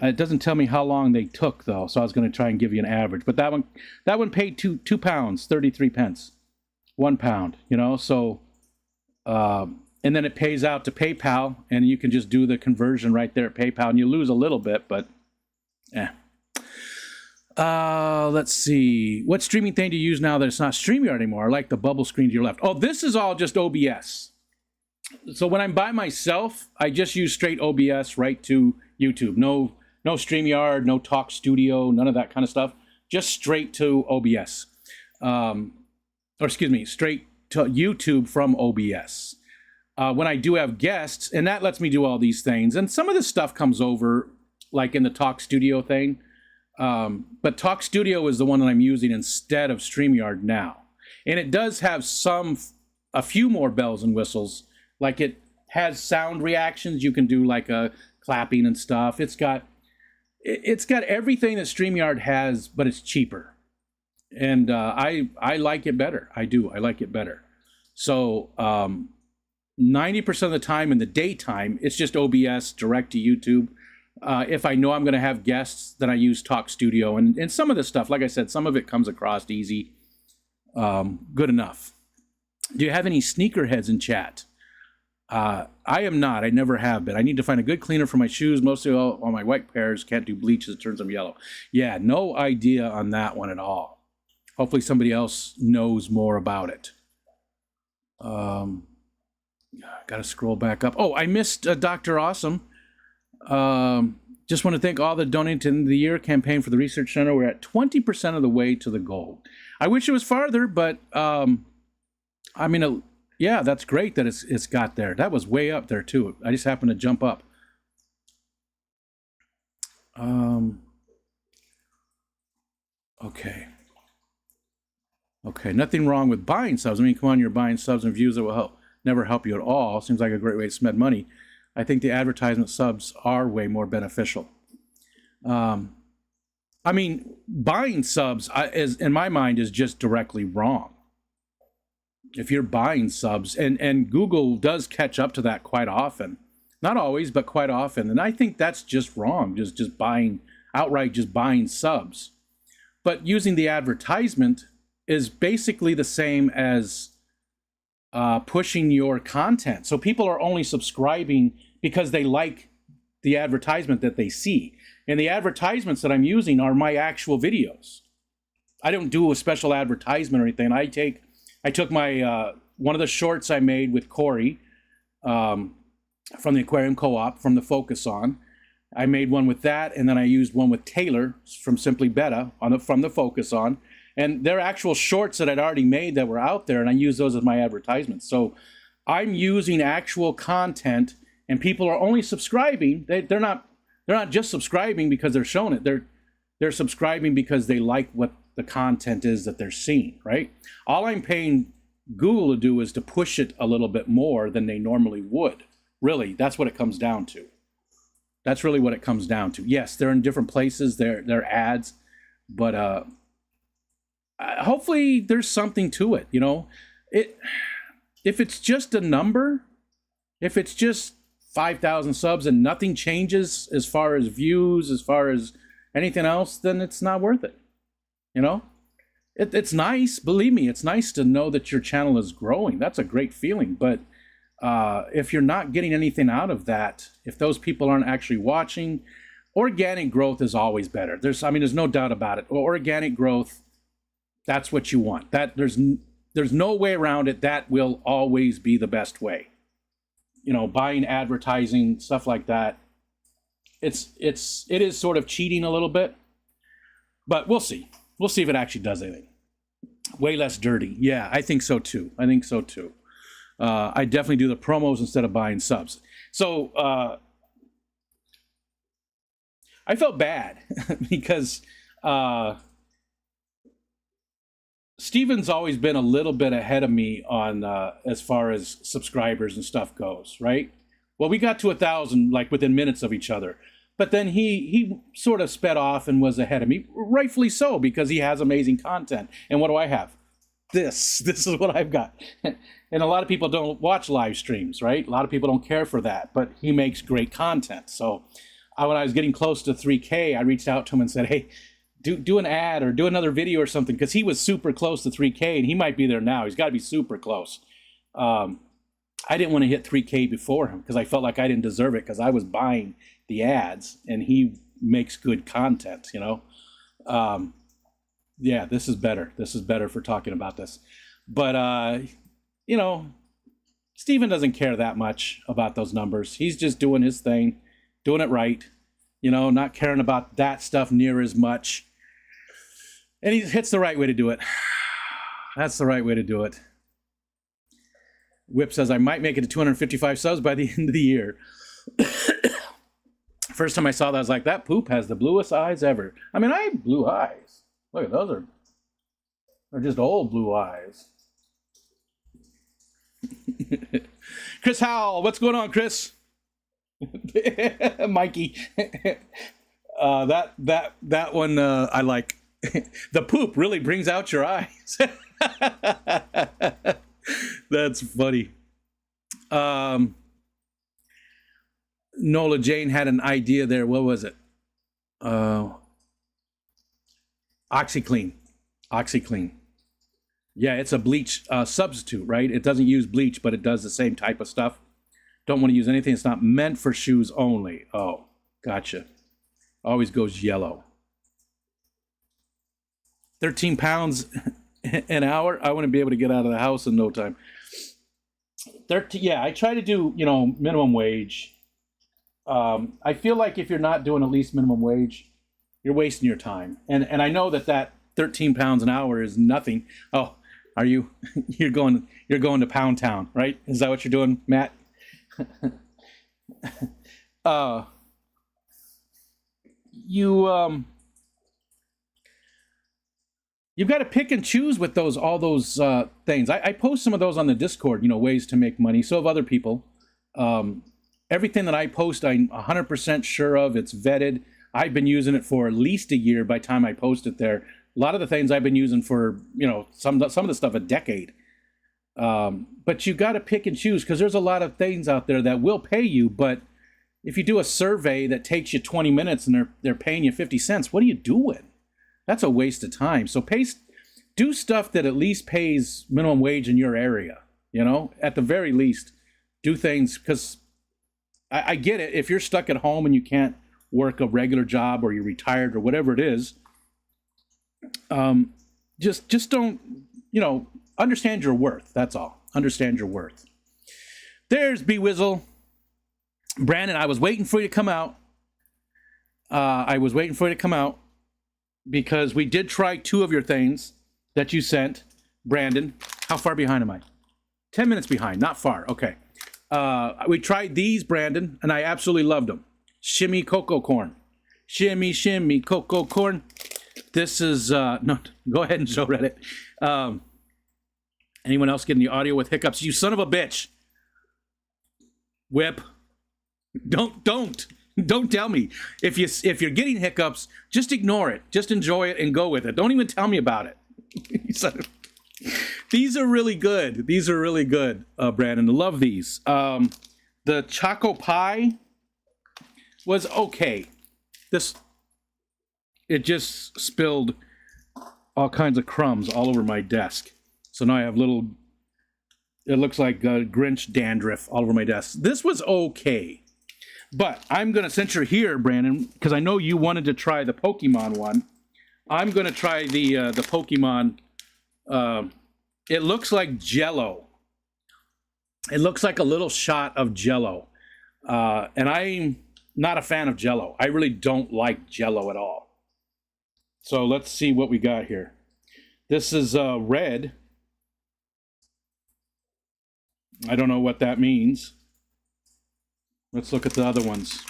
[SPEAKER 2] It doesn't tell me how long they took though, so I was going to try and give you an average. But that one paid two pounds, 33 pence, 1 pound. So, and then it pays out to PayPal, and you can just do the conversion right there at PayPal, and you lose a little bit, but let's see. What streaming thing do you use now that it's not StreamYard anymore? I like the bubble screen to your left. Oh, this is all just OBS. So when I'm by myself, I just use straight OBS right to YouTube. No StreamYard, no Talk Studio, none of that kind of stuff. Just straight to OBS. Straight to YouTube from OBS. When I do have guests, and that lets me do all these things, and some of this stuff comes over, like in the Talk Studio thing. But Talk Studio is the one that I'm using instead of StreamYard now. And it does have a few more bells and whistles. Like it has sound reactions. You can do like a clapping and stuff. It's got everything that StreamYard has, but it's cheaper. And I like it better. I do. I like it better. So 90% of the time in the daytime, it's just OBS direct to YouTube. If I know I'm going to have guests, then I use Talk Studio. And some of the stuff, like I said, some of it comes across easy. Good enough. Do you have any sneakerheads in chat? I am not. I never have been. I need to find a good cleaner for my shoes. Mostly all my white pairs can't do bleach as it turns them yellow. Yeah, no idea on that one at all. Hopefully somebody else knows more about it. Got to scroll back up. Oh, I missed Dr. Awesome. Just want to thank all the donating to the year campaign for the research center. We're at 20% of the way to the goal. I wish it was farther, but yeah, that's great that it's got there. That was way up there too. I just happened to jump up. Okay. Nothing wrong with buying subs. I mean, come on, you're buying subs and views that will never help you at all. Seems like a great way to spend money. I think the advertisement subs are way more beneficial. I mean, buying subs is, in my mind, is just directly wrong. If you're buying subs, and Google does catch up to that quite often. Not always, but quite often. And I think that's just wrong, just outright buying subs. But using the advertisement is basically the same as pushing your content. So people are only subscribing because they like the advertisement that they see. And the advertisements that I'm using are my actual videos. I don't do a special advertisement or anything. I took my one of the shorts I made with Corey from the Aquarium Co-op from the Focus On. I made one with that, and then I used one with Taylor from Simply Beta from the Focus On. And they're actual shorts that I'd already made that were out there, and I use those as my advertisements. So I'm using actual content, and people are only subscribing. They're not just subscribing because they're showing it. They're subscribing because they like what the content is that they're seeing, right? All I'm paying Google to do is to push it a little bit more than they normally would. Really, that's what it comes down to. That's really what it comes down to. Yes, they're in different places. They're ads, but hopefully there's something to it. If it's just a number, if it's just 5,000 subs and nothing changes as far as views, as far as anything else, then it's not worth it. It's nice, believe me, it's nice to know that your channel is growing. That's a great feeling. But if you're not getting anything out of that, if those people aren't actually watching, organic growth is always better. There's no doubt about it. Organic growth, that's what you want. That there's no way around it. That will always be the best way. Buying advertising, stuff like that. It is sort of cheating a little bit, but we'll see. We'll see if it actually does anything. Way less dirty. Yeah, I think so too. I definitely do the promos instead of buying subs. So I felt bad because Steven's always been a little bit ahead of me on as far as subscribers and stuff goes, right? Well, we got to 1,000 like within minutes of each other. But then he sort of sped off and was ahead of me, rightfully so, because he has amazing content. And what do I have? This is what I've got. And a lot of people don't watch live streams, right? A lot of people don't care for that, but he makes great content. So when I was getting close to 3K, I reached out to him and said, hey, do an ad or do another video or something, because he was super close to 3K, and he might be there now. He's got to be super close. I didn't want to hit 3K before him because I felt like I didn't deserve it because I was buying the ads, and he makes good content, you know. Yeah, this is better. This is better for talking about this. But, you know, Steven doesn't care that much about those numbers. He's just doing his thing, doing it right, you know, not caring about that stuff near as much. And he hits the right way to do it. That's the right way to do it. Whip says, I might make it to 255 subs by the end of the year. First time I saw that, I was like, that poop has the bluest eyes ever. I mean, I have blue eyes. Look at those, they're just old blue eyes. Chris Howell, what's going on, Chris? Mikey. That one I like. The poop really brings out your eyes. That's funny. Nola Jane had an idea there. What was it? OxyClean. OxyClean. Yeah, it's a bleach substitute, right? It doesn't use bleach, but it does the same type of stuff. Don't want to use anything. It's not meant for shoes only. Oh, gotcha. Always goes yellow. 13 pounds an hour. I wouldn't be able to get out of the house in no time. 13. Yeah, I try to do, you know, minimum wage. I feel like if you're not doing at least minimum wage, you're wasting your time. And I know that 13 pounds an hour is nothing. Oh, are you? You're going to Pound Town, right? Is that what you're doing, Matt? You've got to pick and choose with all those things. I post some of those on the Discord, you know, ways to make money. So have other people. Everything that I post, I'm 100% sure of. It's vetted. I've been using it for at least a year by the time I post it there. A lot of the things I've been using for, you know, some of the stuff a decade. But you got to pick and choose, because there's a lot of things out there that will pay you. But if you do a survey that takes you 20 minutes and they're paying you 50 cents, what are you doing? That's a waste of time. So do stuff that at least pays minimum wage in your area. You know, at the very least, do things, because I get it. If you're stuck at home and you can't work a regular job, or you're retired, or whatever it is, just don't, you know, understand your worth. That's all. Understand your worth. There's B Wizzle. Brandon, I was waiting for you to come out. Because we did try 2 of your things that you sent. Brandon, how far behind am I? 10 minutes behind, not far. Okay. We tried these, Brandon, and I absolutely loved them. Shimmy cocoa corn. Shimmy, shimmy cocoa corn. This is, no, go ahead and show Reddit. Anyone else getting the audio with hiccups? You son of a bitch. Whip. Don't tell me. If you're getting hiccups, just ignore it. Just enjoy it and go with it. Don't even tell me about it. These are really good. These are really good, Brandon. I love these. The Choco Pie was okay. It just spilled all kinds of crumbs all over my desk. So now I have it looks like Grinch dandruff all over my desk. This was okay. But I'm going to, since you're here, Brandon, because I know you wanted to try the Pokemon one, I'm going to try the Pokemon. It looks like Jell-O. It looks like a little shot of Jell-O. And I'm not a fan of Jell-O. I really don't like Jell-O at all. So let's see what we got here. This is red. I don't know what that means. Let's look at the other ones.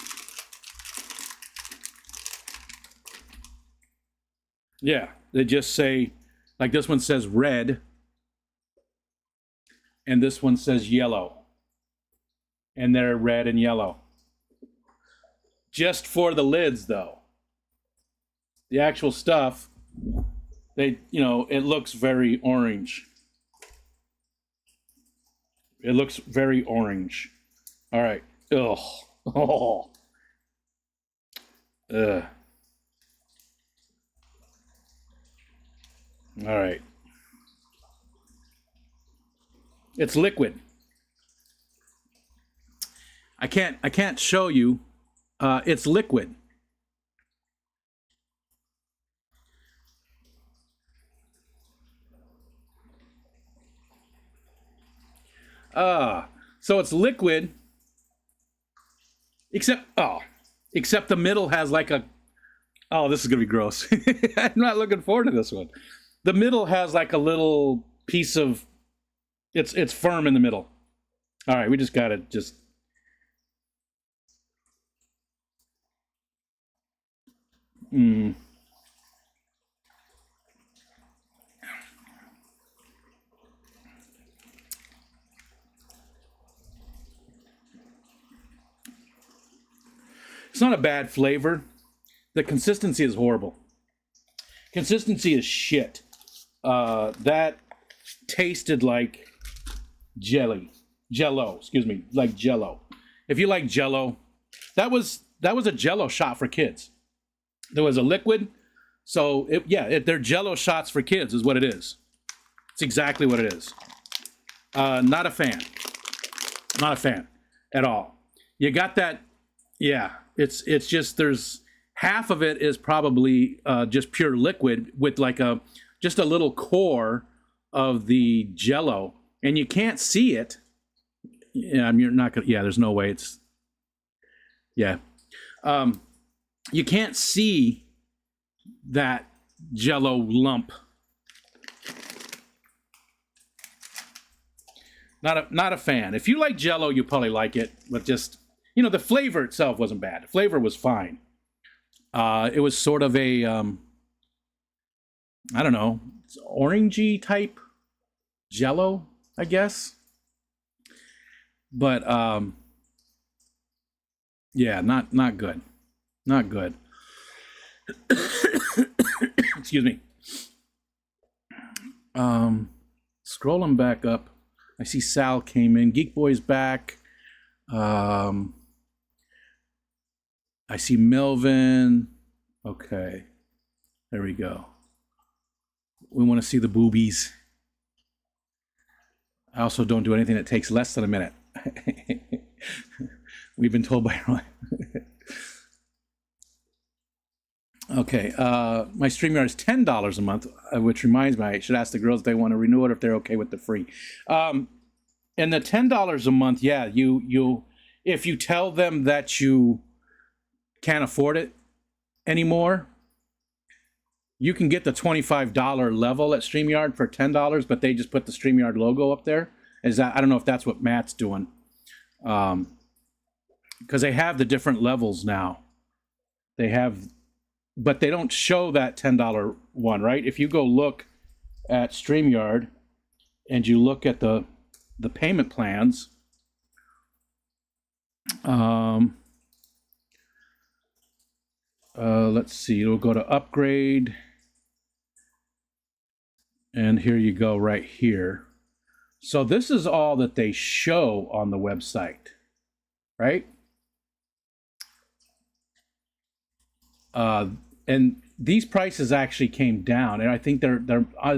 [SPEAKER 2] Yeah, they just say, like this one says red, and this one says yellow. And they're red and yellow. just for the lids, though. The actual stuff, it looks very orange. It looks very orange. All right. Ugh. Oh. Ugh. All right. It's liquid. I can't show you. It's liquid. So it's liquid, except the middle has like a, this is gonna be gross. I'm not looking forward to this one. The middle has like a little piece of, it's firm in the middle. All right, we just gotta just. It's not a bad flavor. The consistency is horrible. Consistency is shit. That tasted like Jello, excuse me, like Jello. If you like Jello, that was a Jello shot for kids. There was a liquid, so they're Jello shots for kids is what it is. It's exactly what it is. Not a fan. Not a fan at all. You got that, yeah. It's just, there's half of it is probably just pure liquid with like just a little core of the Jello, and you can't see it. Yeah, you're not gonna. Yeah, there's no way it's. Yeah, you can't see that Jello lump. Not a fan. If you like Jello, you probably like it, but just. The flavor itself wasn't bad. The flavor was fine. It was sort of a, I don't know, orangey type Jello, I guess. But, yeah, not good. Not good. Excuse me. Scrolling back up, I see Sal came in. Geek Boy's back. I see Melvin. Okay. There we go. We want to see the boobies. I also don't do anything that takes less than a minute. We've been told by Okay. My StreamYard is $10 a month, which reminds me, I should ask the girls if they want to renew it or if they're okay with the free. And the $10 a month, yeah, you if you tell them that you can't afford it anymore, you can get the $25 level at StreamYard for $10, but they just put the StreamYard logo up there. I don't know if that's what Matt's doing, because they have the different levels now. They have, but they don't show that $10 one, right? If you go look at StreamYard and you look at the payment plans, let's see, it'll go to upgrade, and here you go right here. So this is all that they show on the website, right? And these prices actually came down, and I think they're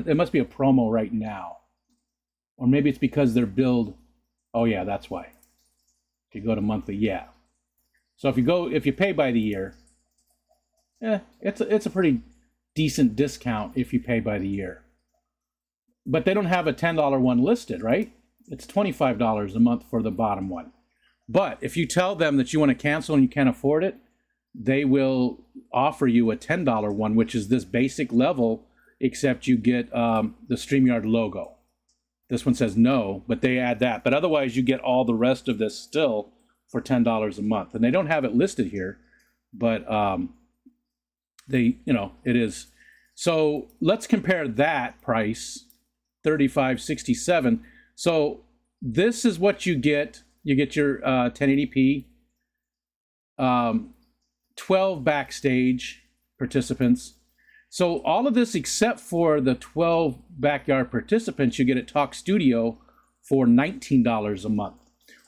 [SPEAKER 2] it must be a promo right now, or maybe it's because they're billed. Oh yeah, that's why. If you go to monthly, yeah. So if you pay by the year, it's a pretty decent discount if you pay by the year. But they don't have a $10 one listed, right? It's $25 a month for the bottom one. But if you tell them that you want to cancel and you can't afford it, they will offer you a $10 one, which is this basic level, except you get the StreamYard logo. This one says no, but they add that. But otherwise, you get all the rest of this still for $10 a month. And they don't have it listed here, but it is. So let's compare that price, $35.67. So this is what you get. You get your 1080p. 12 backstage participants. So all of this, except for the 12 backyard participants, you get at Talk Studio for $19 a month.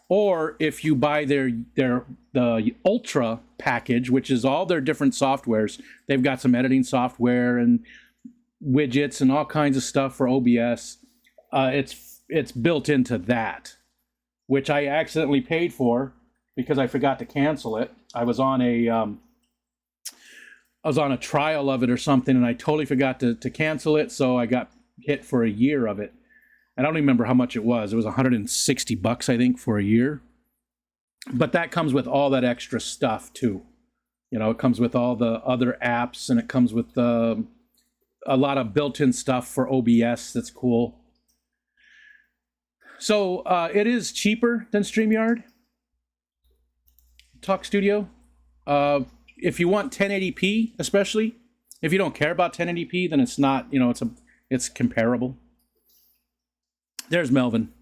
[SPEAKER 2] Or if you buy the Ultra package, which is all their different softwares, they've got some editing software and widgets and all kinds of stuff for OBS. It's built into that, which I accidentally paid for because I forgot to cancel it. I was on a trial of it or something, and I totally forgot to cancel it, so I got hit for a year of it. I don't remember how much it was. It was $160, I think, for a year. But that comes with all that extra stuff, too. You know, it comes with all the other apps, and it comes with a lot of built-in stuff for OBS that's cool. So it is cheaper than StreamYard, Talk Studio. If you want 1080p, especially, if you don't care about 1080p, then it's not, you know, it's comparable. There's Melvin.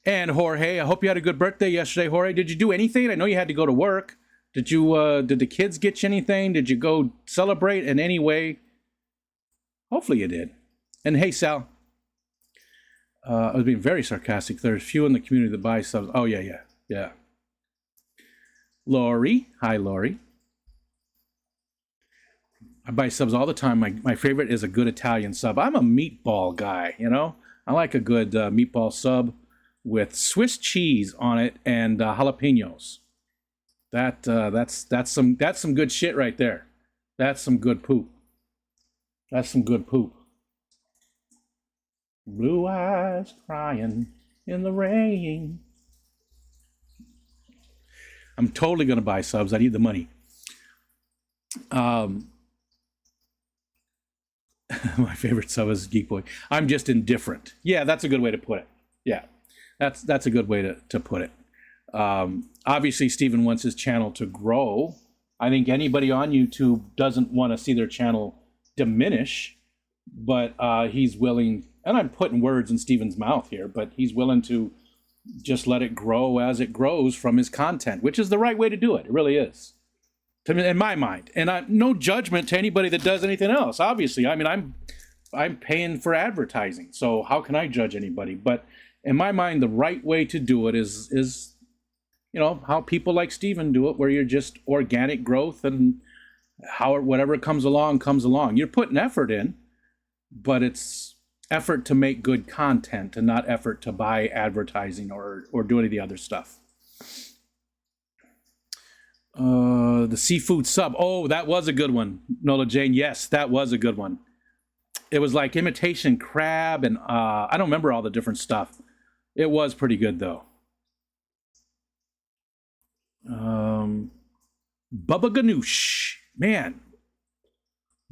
[SPEAKER 2] And Jorge, I hope you had a good birthday yesterday, Jorge. Did you do anything? I know you had to go to work. Did the kids get you anything? Did you go celebrate in any way? Hopefully you did. And hey, Sal. I was being very sarcastic. There's few in the community that buy subs. Oh, yeah. Lori. Hi, Lori. I buy subs all the time. My favorite is a good Italian sub. I'm a meatball guy, you know? I like a good meatball sub with Swiss cheese on it and jalapenos. That's some good shit right there. That's some good poop. Blue eyes crying in the rain. I'm totally gonna buy subs. I need the money. My favorite sub is Geek Boy. I'm just indifferent. Yeah, that's a good way to put it. Yeah, that's a good way to put it. Obviously, Steven wants his channel to grow. I think anybody on YouTube doesn't want to see their channel diminish, but he's willing, and I'm putting words in Steven's mouth here, but he's willing to just let it grow as it grows from his content, which is the right way to do it. It really is. In my mind, and no judgment to anybody that does anything else. Obviously, I mean, I'm paying for advertising, so how can I judge anybody? But in my mind, the right way to do it is you know, how people like Steven do it, where you're just organic growth, and whatever comes along comes along. You're putting effort in, but it's effort to make good content and not effort to buy advertising or do any of the other stuff. The seafood sub. Oh, that was a good one. Nola Jane. Yes, that was a good one. It was like imitation crab and I don't remember all the different stuff. It was pretty good though. Bubba Ganoush. Man.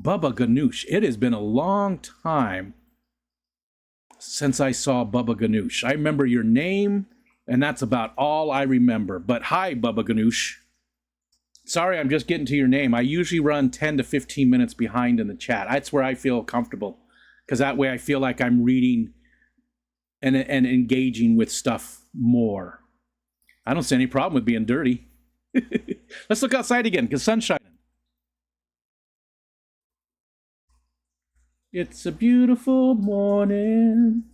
[SPEAKER 2] Bubba Ganoush. It has been a long time since I saw Bubba Ganoush. I remember your name, and that's about all I remember. But hi, Bubba Ganoush. Sorry, I'm just getting to your name. I usually run 10 to 15 minutes behind in the chat. That's where I feel comfortable, because that way I feel like I'm reading and engaging with stuff more. I don't see any problem with being dirty. Let's look outside again, because sun's shining. It's a beautiful morning.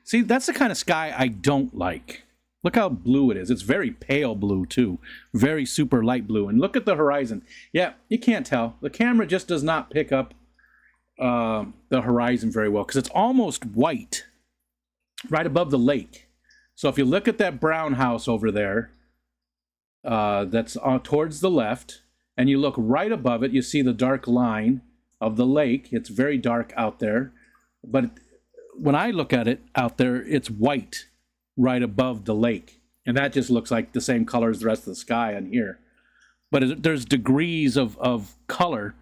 [SPEAKER 2] See, that's the kind of sky I don't like. Look how blue it is. It's very pale blue, too. Very super light blue. And look at the horizon. Yeah, you can't tell. The camera just does not pick up the horizon very well, because it's almost white right above the lake. So if you look at that brown house over there, that's towards the left, and you look right above it, you see the dark line of the lake. It's very dark out there. But when I look at it out there, it's white right above the lake, and that just looks like the same color as the rest of the sky on here. But there's degrees of color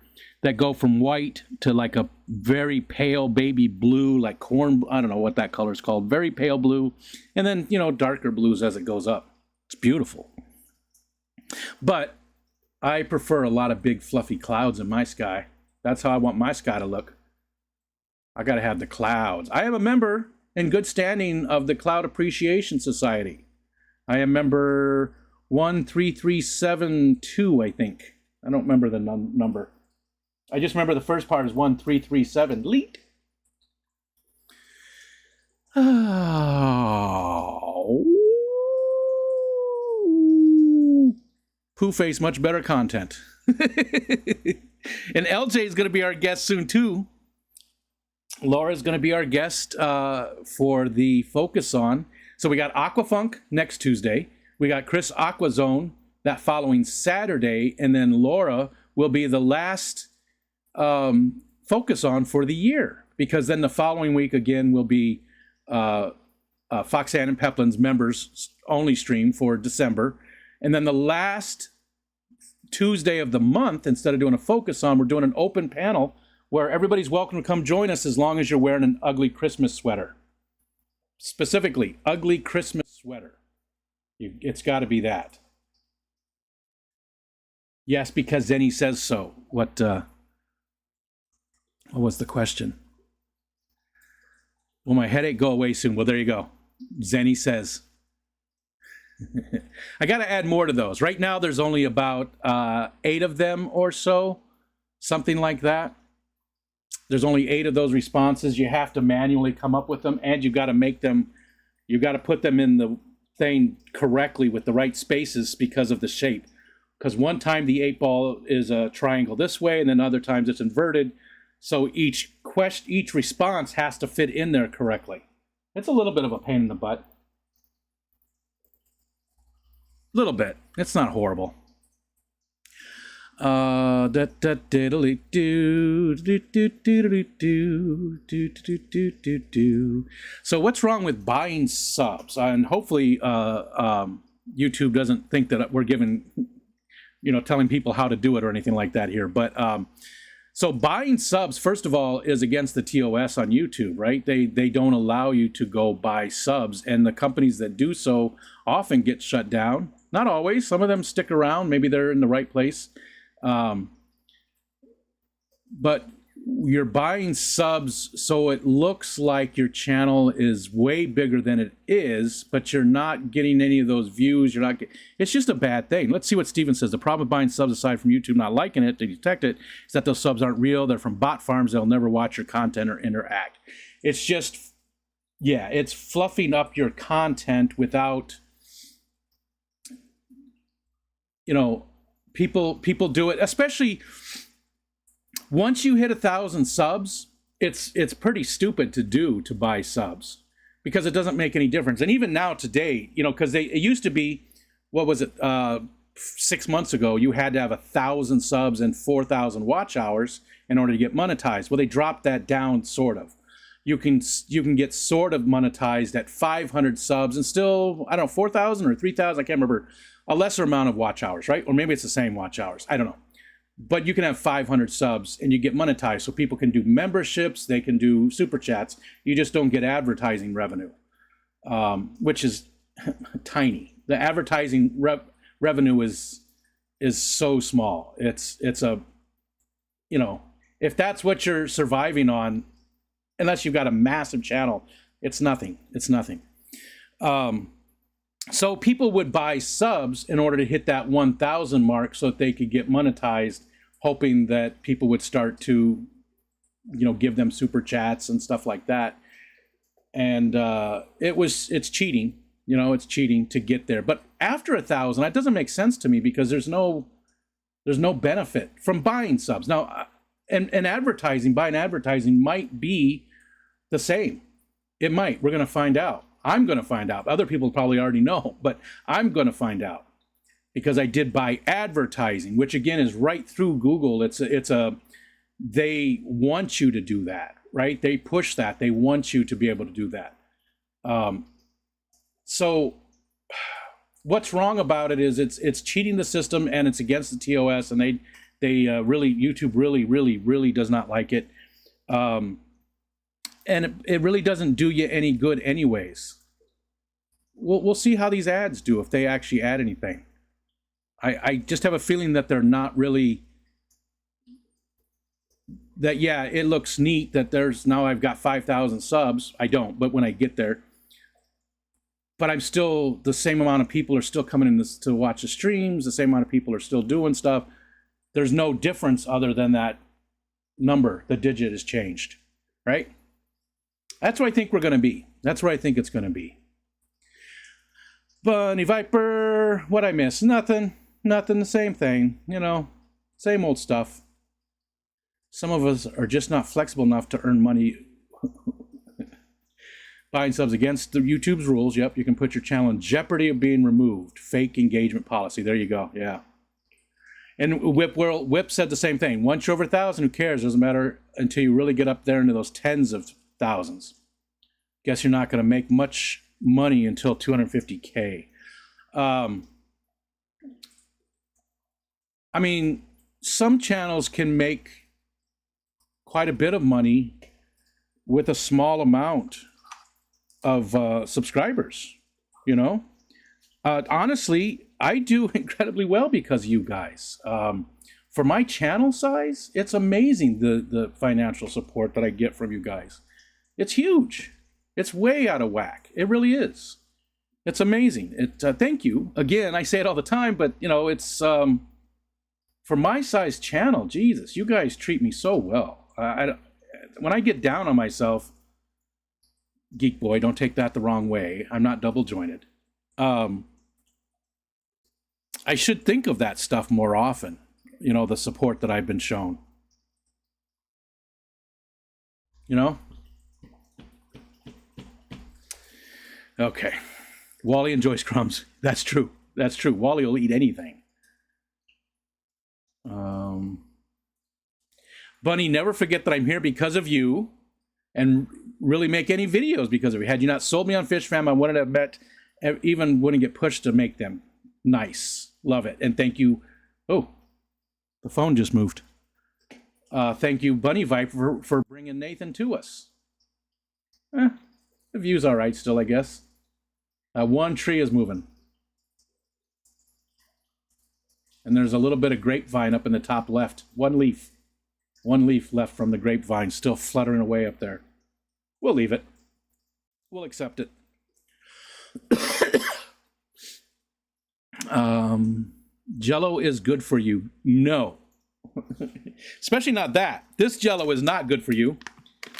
[SPEAKER 2] that go from white to like a very pale baby blue, like corn. I don't know what that color is called. Very pale blue, and then, you know, darker blues as it goes up. It's beautiful. But I prefer a lot of big fluffy clouds in my sky. That's how I want my sky to look. I got to have the clouds. I am a member in good standing of the Cloud Appreciation Society. I am member 13372, I think. I don't remember the number. I just remember the first part is 1337. Leet. Oh. Pooh Face, much better content. And LJ is going to be our guest soon, too. Laura's going to be our guest for the Focus On. So we got Aquafunk next Tuesday. We got Chris Aquazone that following Saturday. And then Laura will be the last Focus On for the year. Because then the following week, again, will be Foxanne and Peplin's members only stream for December. And then the last Tuesday of the month, instead of doing a Focus On, we're doing an open panel where everybody's welcome to come join us as long as you're wearing an ugly Christmas sweater. Specifically, ugly Christmas sweater. It's got to be that. Yes, because Zenny says so. What was the question? Will my headache go away soon? Well, there you go. Zenny says. I got to add more to those. Right now, there's only about 8 of them or so, something like that. There's only 8 of those responses. You have to manually come up with them, and you've got to make them, you've got to put them in the thing correctly with the right spaces because of the shape. Because one time the 8-ball is a triangle this way, and then other times it's inverted. So each response has to fit in there correctly. It's a little bit of a pain in the butt. Little bit. It's not horrible. So what's wrong with buying subs? And hopefully YouTube doesn't think that we're giving, telling people how to do it or anything like that here. But so buying subs, first of all, is against the TOS on YouTube, right? They don't allow you to go buy subs, and the companies that do so often get shut down. Not always. Some of them stick around. Maybe they're in the right place. But you're buying subs so it looks like your channel is way bigger than it is, but you're not getting any of those views. It's just a bad thing. Let's see what Steven says. The problem with buying subs, aside from YouTube not liking it to detect it, is that those subs aren't real. They're from bot farms. They'll never watch your content or interact. It's just, yeah, it's fluffing up your content without, people do it, especially once you hit 1,000 subs. It's pretty stupid to buy subs because it doesn't make any difference. And even now today, because it used to be, what was it, 6 months ago, you had to have 1,000 subs and 4,000 watch hours in order to get monetized. Well, they dropped that down sort of. You can get sort of monetized at 500 subs and still, I don't know, 4,000 or 3,000, I can't remember, a lesser amount of watch hours, right? Or maybe it's the same watch hours. I don't know. But you can have 500 subs and you get monetized. So people can do memberships. They can do super chats. You just don't get advertising revenue, which is tiny. The advertising revenue is so small. It's a, if that's what you're surviving on, unless you've got a massive channel, it's nothing. It's nothing. So people would buy subs in order to hit that 1,000 mark so that they could get monetized, hoping that people would start to, give them super chats and stuff like that. And it's cheating, it's cheating to get there. But after 1,000, that doesn't make sense to me because there's no benefit from buying subs. Now, and buying advertising might be the same. It might. We're going to find out. I'm going to find out. Other people probably already know, but I'm going to find out because I did buy advertising, which again is right through Google. They want you to do that, right? They push that. They want you to be able to do that. So what's wrong about it is it's cheating the system and it's against the TOS, and YouTube really does not like it. And it really doesn't do you any good anyways. We'll see how these ads do, if they actually add anything. I just have a feeling that they're not really, that, yeah, it looks neat that now I've got 5,000 subs. I don't, but when I get there, but I'm still, the same amount of people are still coming in to watch the streams. The same amount of people are still doing stuff. There's no difference other than that number, the digit is changed, right? That's where I think we're going to be. That's where I think it's going to be. Bunny Viper, what I miss? Nothing, the same thing, you know, same old stuff. Some of us are just not flexible enough to earn money buying subs against the YouTube's rules. Yep, you can put your channel in jeopardy of being removed. Fake engagement policy. There you go. Yeah. And Whip said the same thing. Once you're over 1,000, who cares? Doesn't matter until you really get up there into those tens of thousands. Guess you're not going to make much money until 250K. I mean, some channels can make quite a bit of money with a small amount of subscribers, you know. Honestly, I do incredibly well because of you guys. For my channel size, it's amazing the financial support that I get from you guys. It's huge. It's way out of whack. It really is. It's amazing. Thank you. Again, I say it all the time, but you know, it's for my size channel, Jesus, you guys treat me so well. When I get down on myself, Geek Boy, don't take that the wrong way. I'm not double jointed. I should think of that stuff more often. You know, the support that I've been shown. You know? Okay. Wally enjoys crumbs. That's true. That's true. Wally will eat anything. Bunny, never forget that I'm here because of you, and really make any videos because of you. Had you not sold me on Fish Fam, I wouldn't have met, even wouldn't get pushed to make them. Nice. Love it. And thank you. Oh, the phone just moved. Thank you, Bunny Viper, for bringing Nathan to us. The view's all right still, I guess. One tree is moving. And there's a little bit of grapevine up in the top left. One leaf. One leaf left from the grapevine, still fluttering away up there. We'll leave it. We'll accept it. Jello is good for you. No. Especially not that. This Jello is not good for you.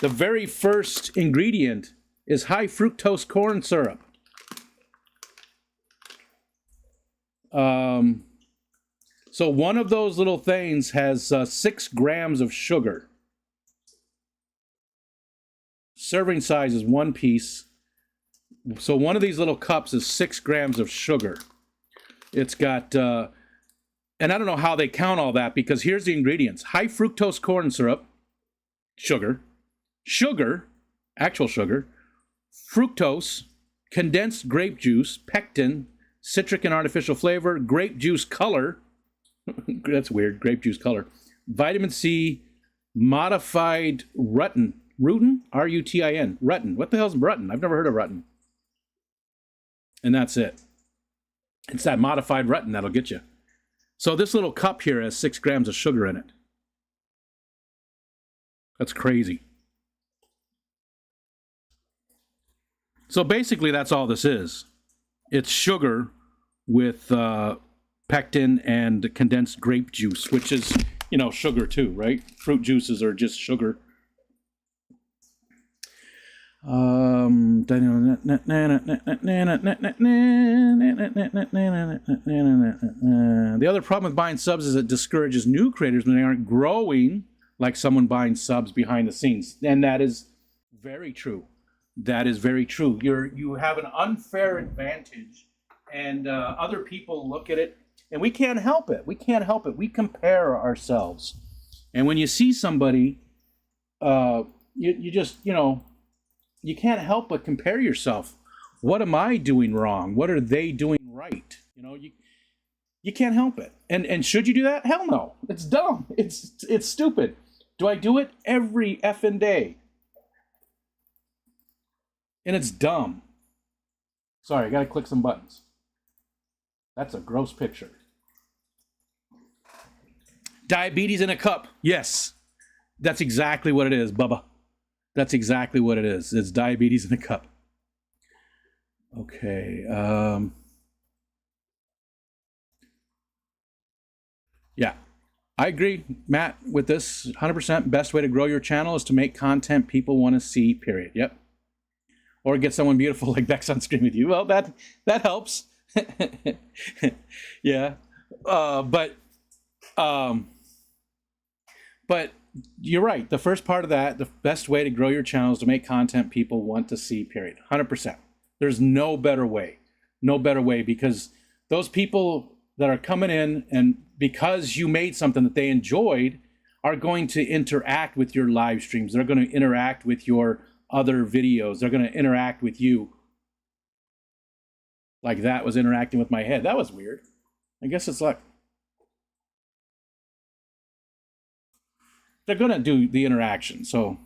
[SPEAKER 2] The very first ingredient is high fructose corn syrup. So one of those little things has 6 grams of sugar. Serving size is 1 piece. So one of these little cups is 6 grams of sugar. It's got, and I don't know how they count all that, because here's the ingredients. High fructose corn syrup, sugar, actual sugar, fructose, condensed grape juice, pectin, citric and artificial flavor, grape juice color, that's weird, grape juice color, vitamin C, modified rutin, R-U-T-I-N, rutin. What the hell's rutin? I've never heard of rutin. And that's it. It's that modified rutin that'll get you. So this little cup here has 6 grams of sugar in it. That's crazy. So basically that's all this is. It's sugar with pectin and condensed grape juice, which is, you know, sugar too, right? Fruit juices are just sugar. The other problem with buying subs is it discourages new creators when they aren't growing like someone buying subs behind the scenes. And that is very true. That is very true. You have an unfair advantage, and other people look at it, and we can't help it. We can't help it. We compare ourselves. And when you see somebody, you just, you know, you can't help but compare yourself. What am I doing wrong? What are they doing right? You know, you can't help it. And should you do that? Hell no. It's dumb. It's stupid. Do I do it? Every effing day. And it's dumb. Sorry, I gotta click some buttons. That's a gross picture. Diabetes in a cup. Yes. That's exactly what it is, Bubba. That's exactly what it is. It's diabetes in a cup. Okay. Yeah, I agree, Matt, with this 100%. Best way to grow your channel is to make content people want to see, period. Yep. Or get someone beautiful like Bex on screen with you. Well, that helps. Yeah. But you're right. The first part of that, the best way to grow your channel is to make content people want to see, period. 100%. There's no better way. No better way, because those people that are coming in, and because you made something that they enjoyed, are going to interact with your live streams. They're going to interact with your other videos. They're going to interact with you. Like that was interacting with my head. That was weird. I guess it's like they're going to do the interaction. So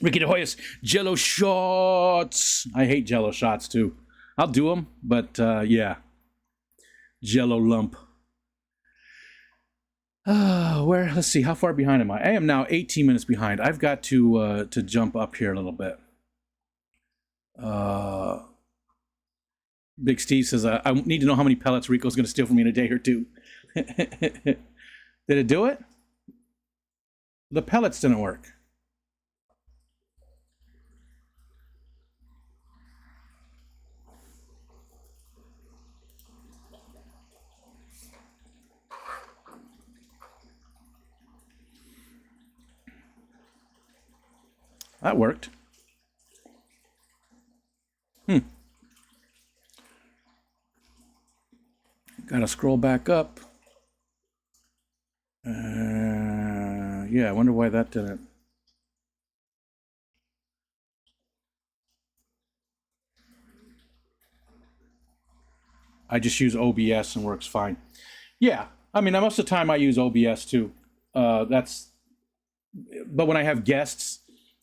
[SPEAKER 2] Ricky De Hoyos, Jello shots. I hate Jello shots too. I'll do them, but yeah. Jello lump. Let's see, how far behind am I? I am now 18 minutes behind. I've got to jump up here a little bit. Big Steve says, I need to know how many pellets Rico's going to steal from me in a day or two. Did it do it? The pellets didn't work. That worked. Gotta scroll back up. Yeah, I wonder why that didn't. I just use OBS and works fine. Yeah, I mean, most of the time I use OBS too. But when I have guests,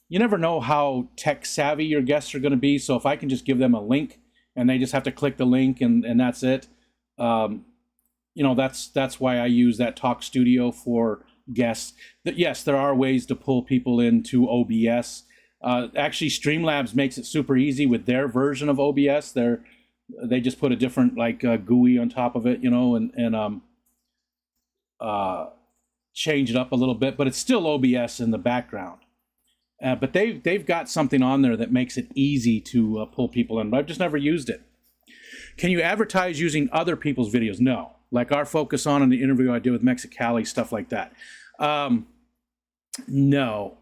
[SPEAKER 2] you never know how tech savvy your guests are going to be. So if I can just give them a link and they just have to click the link and that's it, that's why I use that Talk Studio for guests. Yes, there are ways to pull people into OBS. Actually, Streamlabs makes it super easy with their version of OBS. They just put a different GUI on top of it, and change it up a little bit, but it's still OBS in the background. But they've got something on there that makes it easy to pull people in, but I've just never used it. Can you advertise using other people's videos? No. Like our focus on the interview I did with Mexicali, stuff like that. No.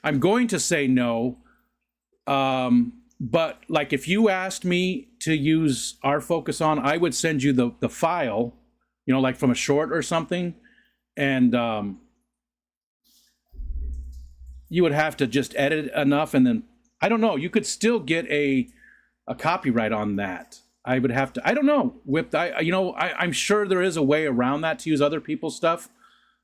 [SPEAKER 2] I'm going to say no. But like if you asked me to use our focus on, I would send you the file, like from a short or something, and you would have to just edit enough, and then I don't know, you could still get a copyright on that. I would have to, I don't know, I'm sure there is a way around that to use other people's stuff,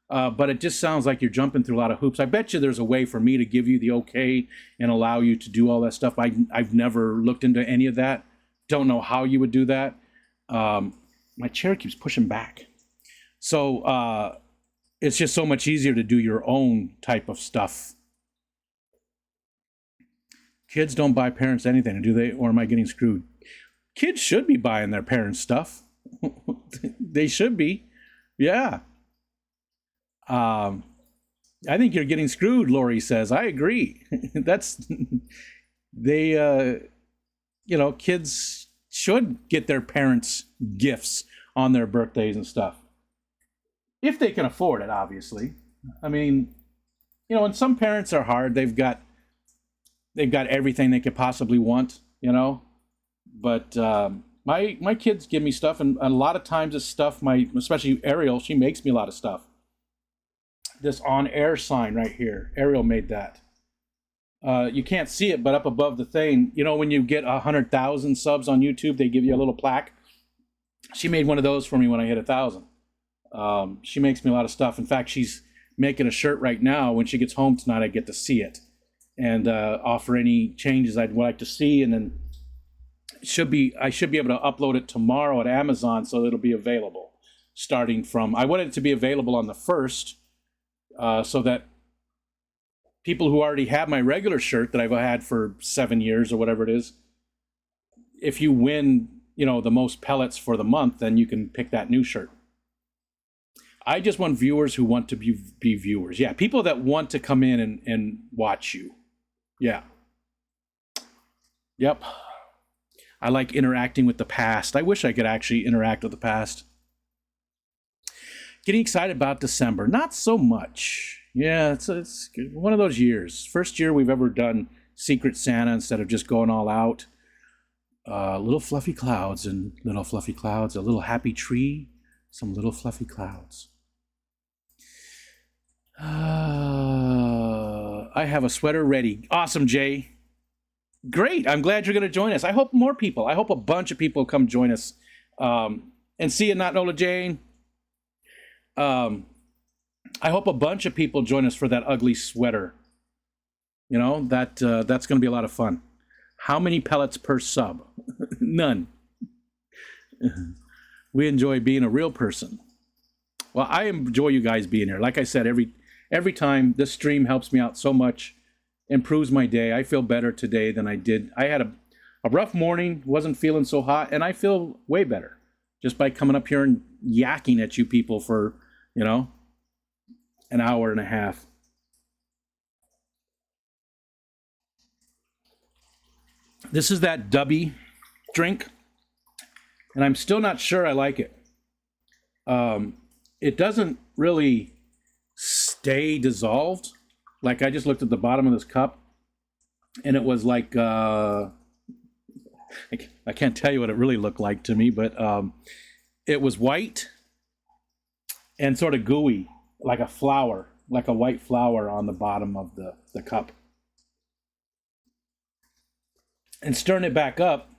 [SPEAKER 2] but it just sounds like you're jumping through a lot of hoops. I bet you there's a way for me to give you the okay and allow you to do all that stuff. I've never looked into any of that. Don't know how you would do that. My chair keeps pushing back. So it's just so much easier to do your own type of stuff. Kids don't buy parents anything, do they? Or am I getting screwed? Kids should be buying their parents stuff. They should be. Yeah. I think you're getting screwed, Lori says. I agree. Kids should get their parents gifts on their birthdays and stuff. If they can afford it, obviously. I mean, and some parents are hard. They've got everything they could possibly want, But my kids give me stuff, and a lot of times it's stuff, especially Ariel, she makes me a lot of stuff. This on-air sign right here, Ariel made that. You can't see it, but up above the thing, when you get 100,000 subs on YouTube, they give you a little plaque. She made one of those for me when I hit 1,000. She makes me a lot of stuff. In fact, she's making a shirt right now. When she gets home tonight, I get to see it and offer any changes I'd like to see, and then I should be able to upload it tomorrow at Amazon, so it'll be available starting from. I wanted it to be available on the 1st, so that people who already have my regular shirt that I've had for 7 years or whatever it is, if you win, the most pellets for the month, then you can pick that new shirt. I just want viewers who want to be viewers. Yeah, people that want to come in and watch you. Yeah. Yep. I like interacting with the past. I wish I could actually interact with the past. Getting excited about December. Not so much. Yeah, it's one of those years. First year we've ever done Secret Santa instead of just going all out. Little fluffy clouds and little fluffy clouds. A little happy tree. Some little fluffy clouds. I have a sweater ready. Awesome, Jay. Great. I'm glad you're going to join us. I hope more people. I hope a bunch of people come join us. And see you, Not Nola Jane. I hope a bunch of people join us for that ugly sweater. That's going to be a lot of fun. How many pellets per sub? None. We enjoy being a real person. Well, I enjoy you guys being here. Like I said, every time this stream helps me out so much, improves my day. I feel better today than I did. I had a rough morning, wasn't feeling so hot, and I feel way better just by coming up here and yakking at you people for, an hour and a half. This is that Dubby drink, and I'm still not sure I like it. It doesn't really stay dissolved. Like, I just looked at the bottom of this cup, and it was like, I can't tell you what it really looked like to me, but it was white and sort of gooey, like a flower, like a white flower on the bottom of the cup. And stirring it back up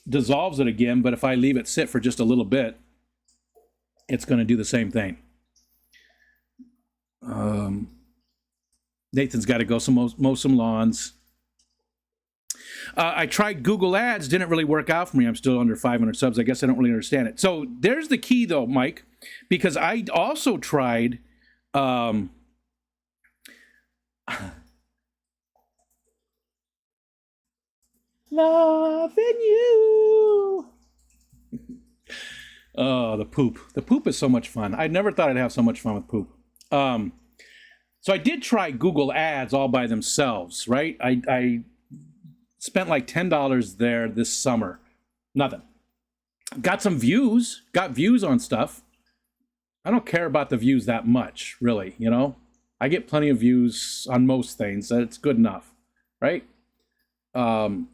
[SPEAKER 2] dissolves it again, but if I leave it sit for just a little bit, it's going to do the same thing. Nathan's got to go mow some lawns. I tried Google Ads, didn't really work out for me. I'm still under 500 subs. I guess I don't really understand it. So there's the key, though, Mike, because I also tried loving you. Oh, the poop. The poop is so much fun. I never thought I'd have so much fun with poop. So I did try Google Ads all by themselves, right? I spent like $10 there this summer. Nothing. Got some views. Got views on stuff. I don't care about the views that much, really, I get plenty of views on most things. That's good enough, right? Didn't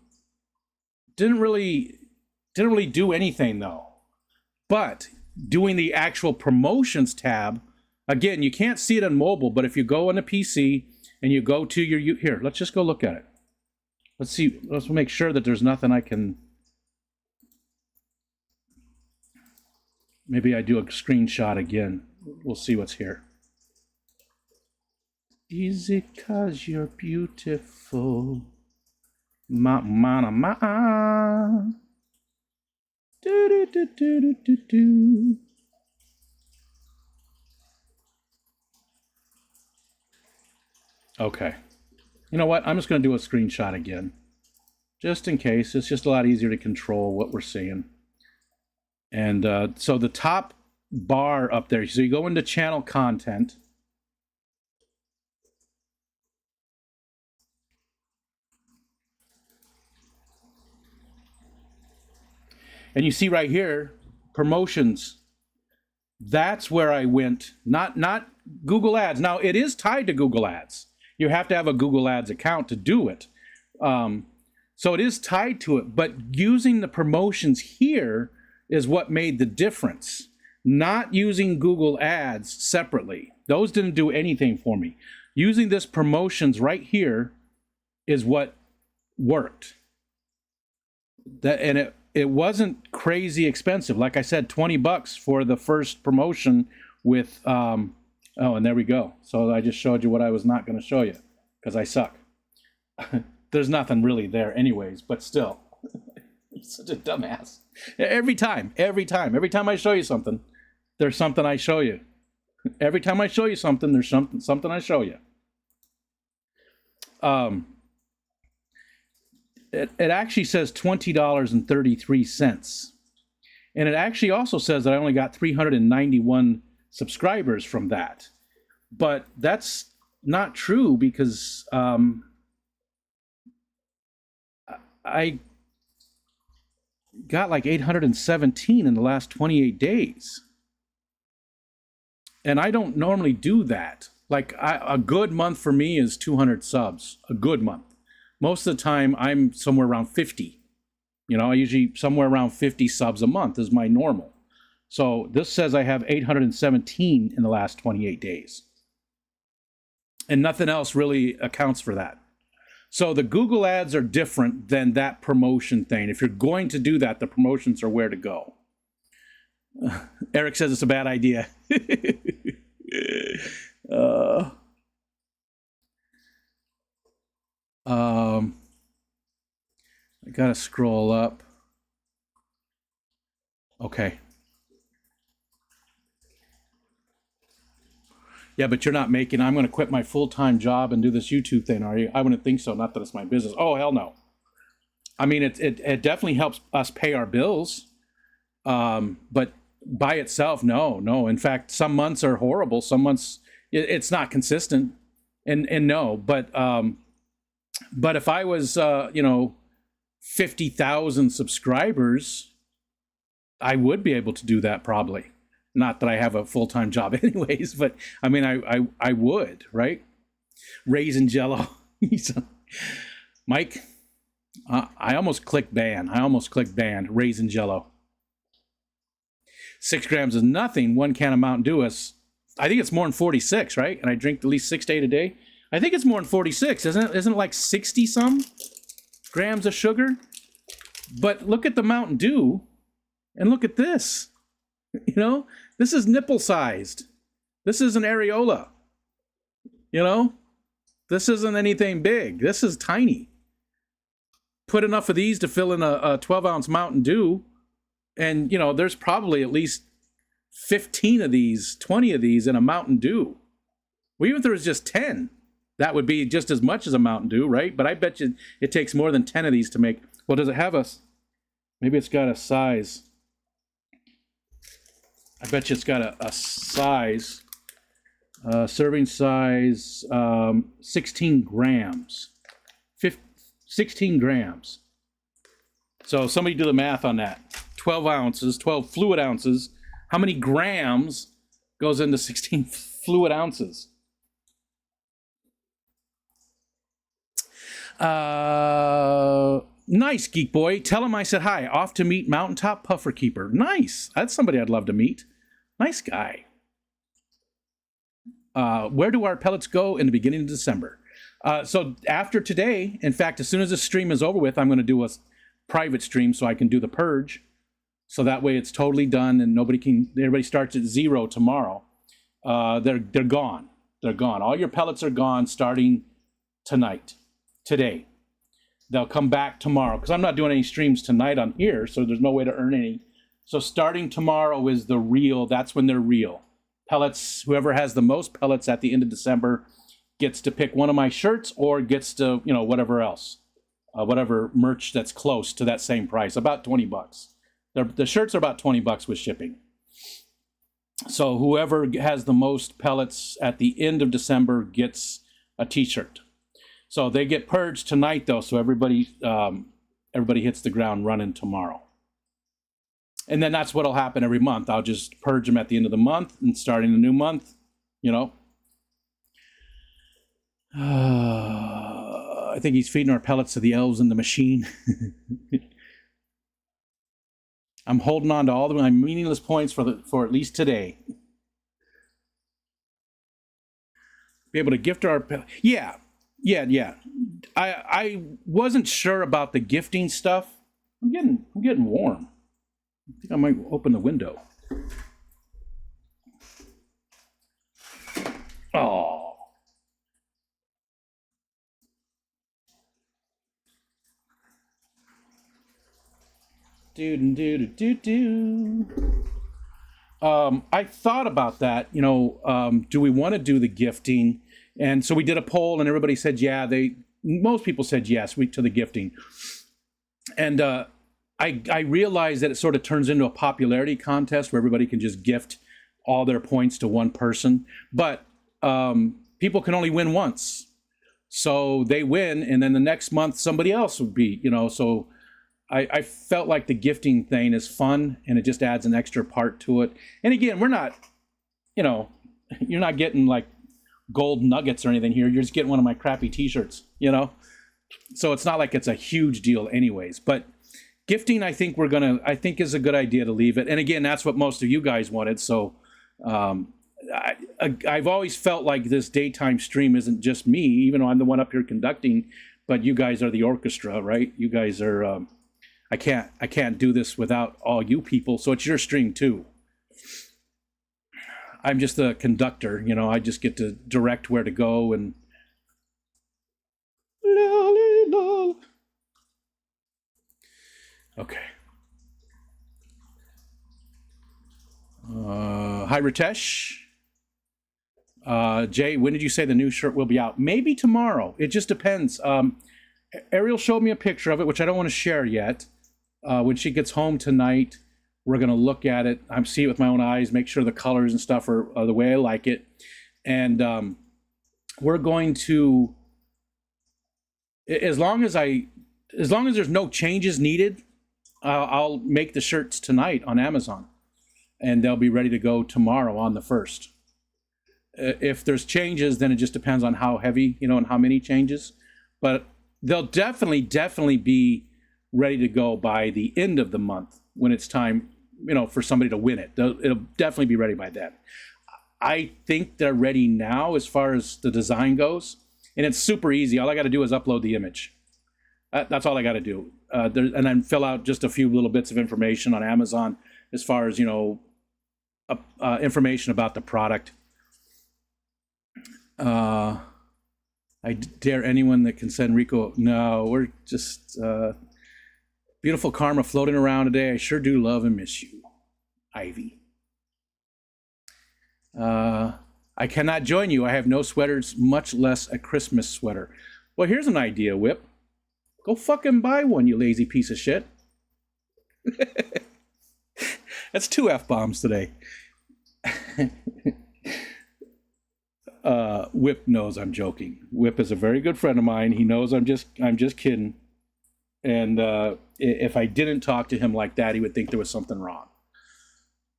[SPEAKER 2] really do anything, though. But doing the actual promotions tab, again, you can't see it on mobile, but if you go on a PC and you go to your... Here, let's just go look at it. Let's see. Let's make sure that there's nothing I can... Maybe I do a screenshot again. We'll see what's here. Is it 'cause you're beautiful? Ma. Do, do, do, do, do, do. Okay. You know what? I'm just going to do a screenshot again. Just in case. It's just a lot easier to control what we're seeing. And so the top bar up there, so you go into channel content. And you see right here, promotions. That's where I went, not Google Ads. Now, it is tied to Google Ads. You have to have a Google Ads account to do it. So it is tied to it, but using the promotions here is what made the difference. Not using Google Ads separately. Those didn't do anything for me. Using this promotions right here is what worked. And it wasn't crazy expensive. Like I said, $20 for the first promotion with, oh, and there we go. So I just showed you what I was not going to show you because I suck. There's nothing really there anyways, but still. I'm such a dumbass. Every time I show you something, there's something I show you. Every time I show you something, there's something I show you. it actually says $20.33. And it actually also says that I only got 391 subscribers from that. But that's not true because I got like 817 in the last 28 days. And I don't normally do that. Like a good month for me is 200 subs, a good month. Most of the time I'm somewhere around 50. You know, I usually somewhere around 50 subs a month is my normal. So this says I have 817 in the last 28 days. And nothing else really accounts for that. So the Google ads are different than that promotion thing. If you're going to do that, the promotions are where to go. Eric says it's a bad idea. I gotta scroll up. Okay. Yeah, but you're not making, I'm going to quit my full-time job and do this YouTube thing, are you? I wouldn't think so. Not that it's my business. Oh, hell no. I mean, it definitely helps us pay our bills. But by itself, no. In fact, some months are horrible. Some months, it's not consistent. And no, but if I was, 50,000 subscribers, I would be able to do that probably. Not that I have a full-time job anyways, but I mean, I would, right? Raisin Jello. Mike, I almost clicked ban. Raisin Jello. 6 grams is nothing. 1 can of Mountain Dew is, I think it's more than 46, right? And I drink at least 6 to 8 a day. I think it's more than 46, isn't it? Isn't it like 60 some grams of sugar? But look at the Mountain Dew and look at this. You know, this is nipple sized. This is an areola. You know, this isn't anything big. This is tiny. Put enough of these to fill in a 12-ounce Mountain Dew. And, you know, there's probably at least 15 of these, 20 of these in a Mountain Dew. Well, even if there was just 10, that would be just as much as a Mountain Dew, right? But I bet you it takes more than 10 of these to make. Well, does it have a, maybe it's got a size. I bet you it's got a size, serving size, 16 grams. 16 grams. So somebody do the math on that. 12 ounces, 12 fluid ounces. How many grams goes into 16 fluid ounces? Nice, Geek Boy. Tell him I said hi. Off to meet Mountaintop Puffer Keeper. Nice. That's somebody I'd love to meet. Nice guy. Where do our pellets go in the beginning of December? So after today, in fact, as soon as this stream is over with, I'm going to do a private stream so I can do the purge. So that way it's totally done and everybody starts at 0 tomorrow. They're gone. They're gone. All your pellets are gone starting today. They'll come back tomorrow because I'm not doing any streams tonight on here, so there's no way to earn any. So starting tomorrow is the real, that's when they're real. Pellets, whoever has the most pellets at the end of December gets to pick one of my shirts or gets to, whatever else. Whatever merch that's close to that same price, about 20 bucks. The shirts are about 20 bucks with shipping. So whoever has the most pellets at the end of December gets a t-shirt. So they get purged tonight, though, so everybody hits the ground running tomorrow. And then that's what'll happen every month. I'll just purge them at the end of the month and starting the new month, I think he's feeding our pellets to the elves in the machine. I'm holding on to all of my meaningless points for at least today. Be able to gift our yeah. I wasn't sure about the gifting stuff. I'm getting warm. I think I might open the window. Oh. I thought about that, do we want to do the gifting? And so we did a poll and everybody said, yeah, most people said yes to the gifting. And I realized that it sort of turns into a popularity contest where everybody can just gift all their points to one person. But people can only win once. So they win, and then the next month somebody else would be, so I felt like the gifting thing is fun, and it just adds an extra part to it. And again, we're not, you're not getting like gold nuggets or anything here. You're just getting one of my crappy t-shirts, So it's not like it's a huge deal anyways. But gifting, I think is a good idea to leave it. And again, that's what most of you guys wanted. So I've always felt like this daytime stream isn't just me, even though I'm the one up here conducting, but you guys are the orchestra, right? You guys are, I can't do this without all you people. So it's your stream too. I'm just the conductor, I just get to direct where to go and okay. Hi, Ritesh. Jay, when did you say the new shirt will be out? Maybe tomorrow. It just depends. Ariel showed me a picture of it, which I don't want to share yet. When she gets home tonight, we're going to look at it. I'm see it with my own eyes, make sure the colors and stuff are the way I like it. And we're going to, as long as there's no changes needed, I'll make the shirts tonight on Amazon, and they'll be ready to go tomorrow on the 1st. If there's changes, then it just depends on how heavy, and how many changes. But they'll definitely be ready to go by the end of the month when it's time, for somebody to win it. It'll definitely be ready by then. I think they're ready now as far as the design goes, and it's super easy. All I got to do is upload the image. That's all I got to do, and then fill out just a few little bits of information on Amazon as far as information about the product. I dare anyone that can send Rico. No, we're just beautiful karma floating around today. I sure do love and miss you, Ivy. I cannot join you. I have no sweaters, much less a Christmas sweater. Well, here's an idea, Whip. Go fucking buy one, you lazy piece of shit. That's 2 F-bombs today. Whip knows I'm joking. Whip is a very good friend of mine. He knows I'm just kidding. And if I didn't talk to him like that, he would think there was something wrong.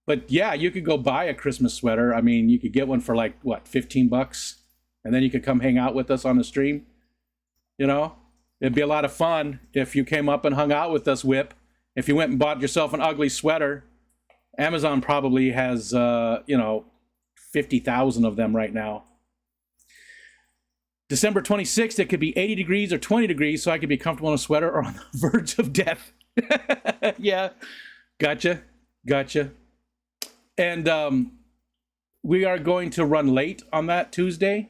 [SPEAKER 2] But yeah, you could go buy a Christmas sweater. I mean, you could get one for like, what, $15? And then you could come hang out with us on the stream. It'd be a lot of fun if you came up and hung out with us, Whip. If you went and bought yourself an ugly sweater, Amazon probably has, 50,000 of them right now. December 26th, it could be 80 degrees or 20 degrees, so I could be comfortable in a sweater or on the verge of death. Yeah, gotcha. And we are going to run late on that Tuesday.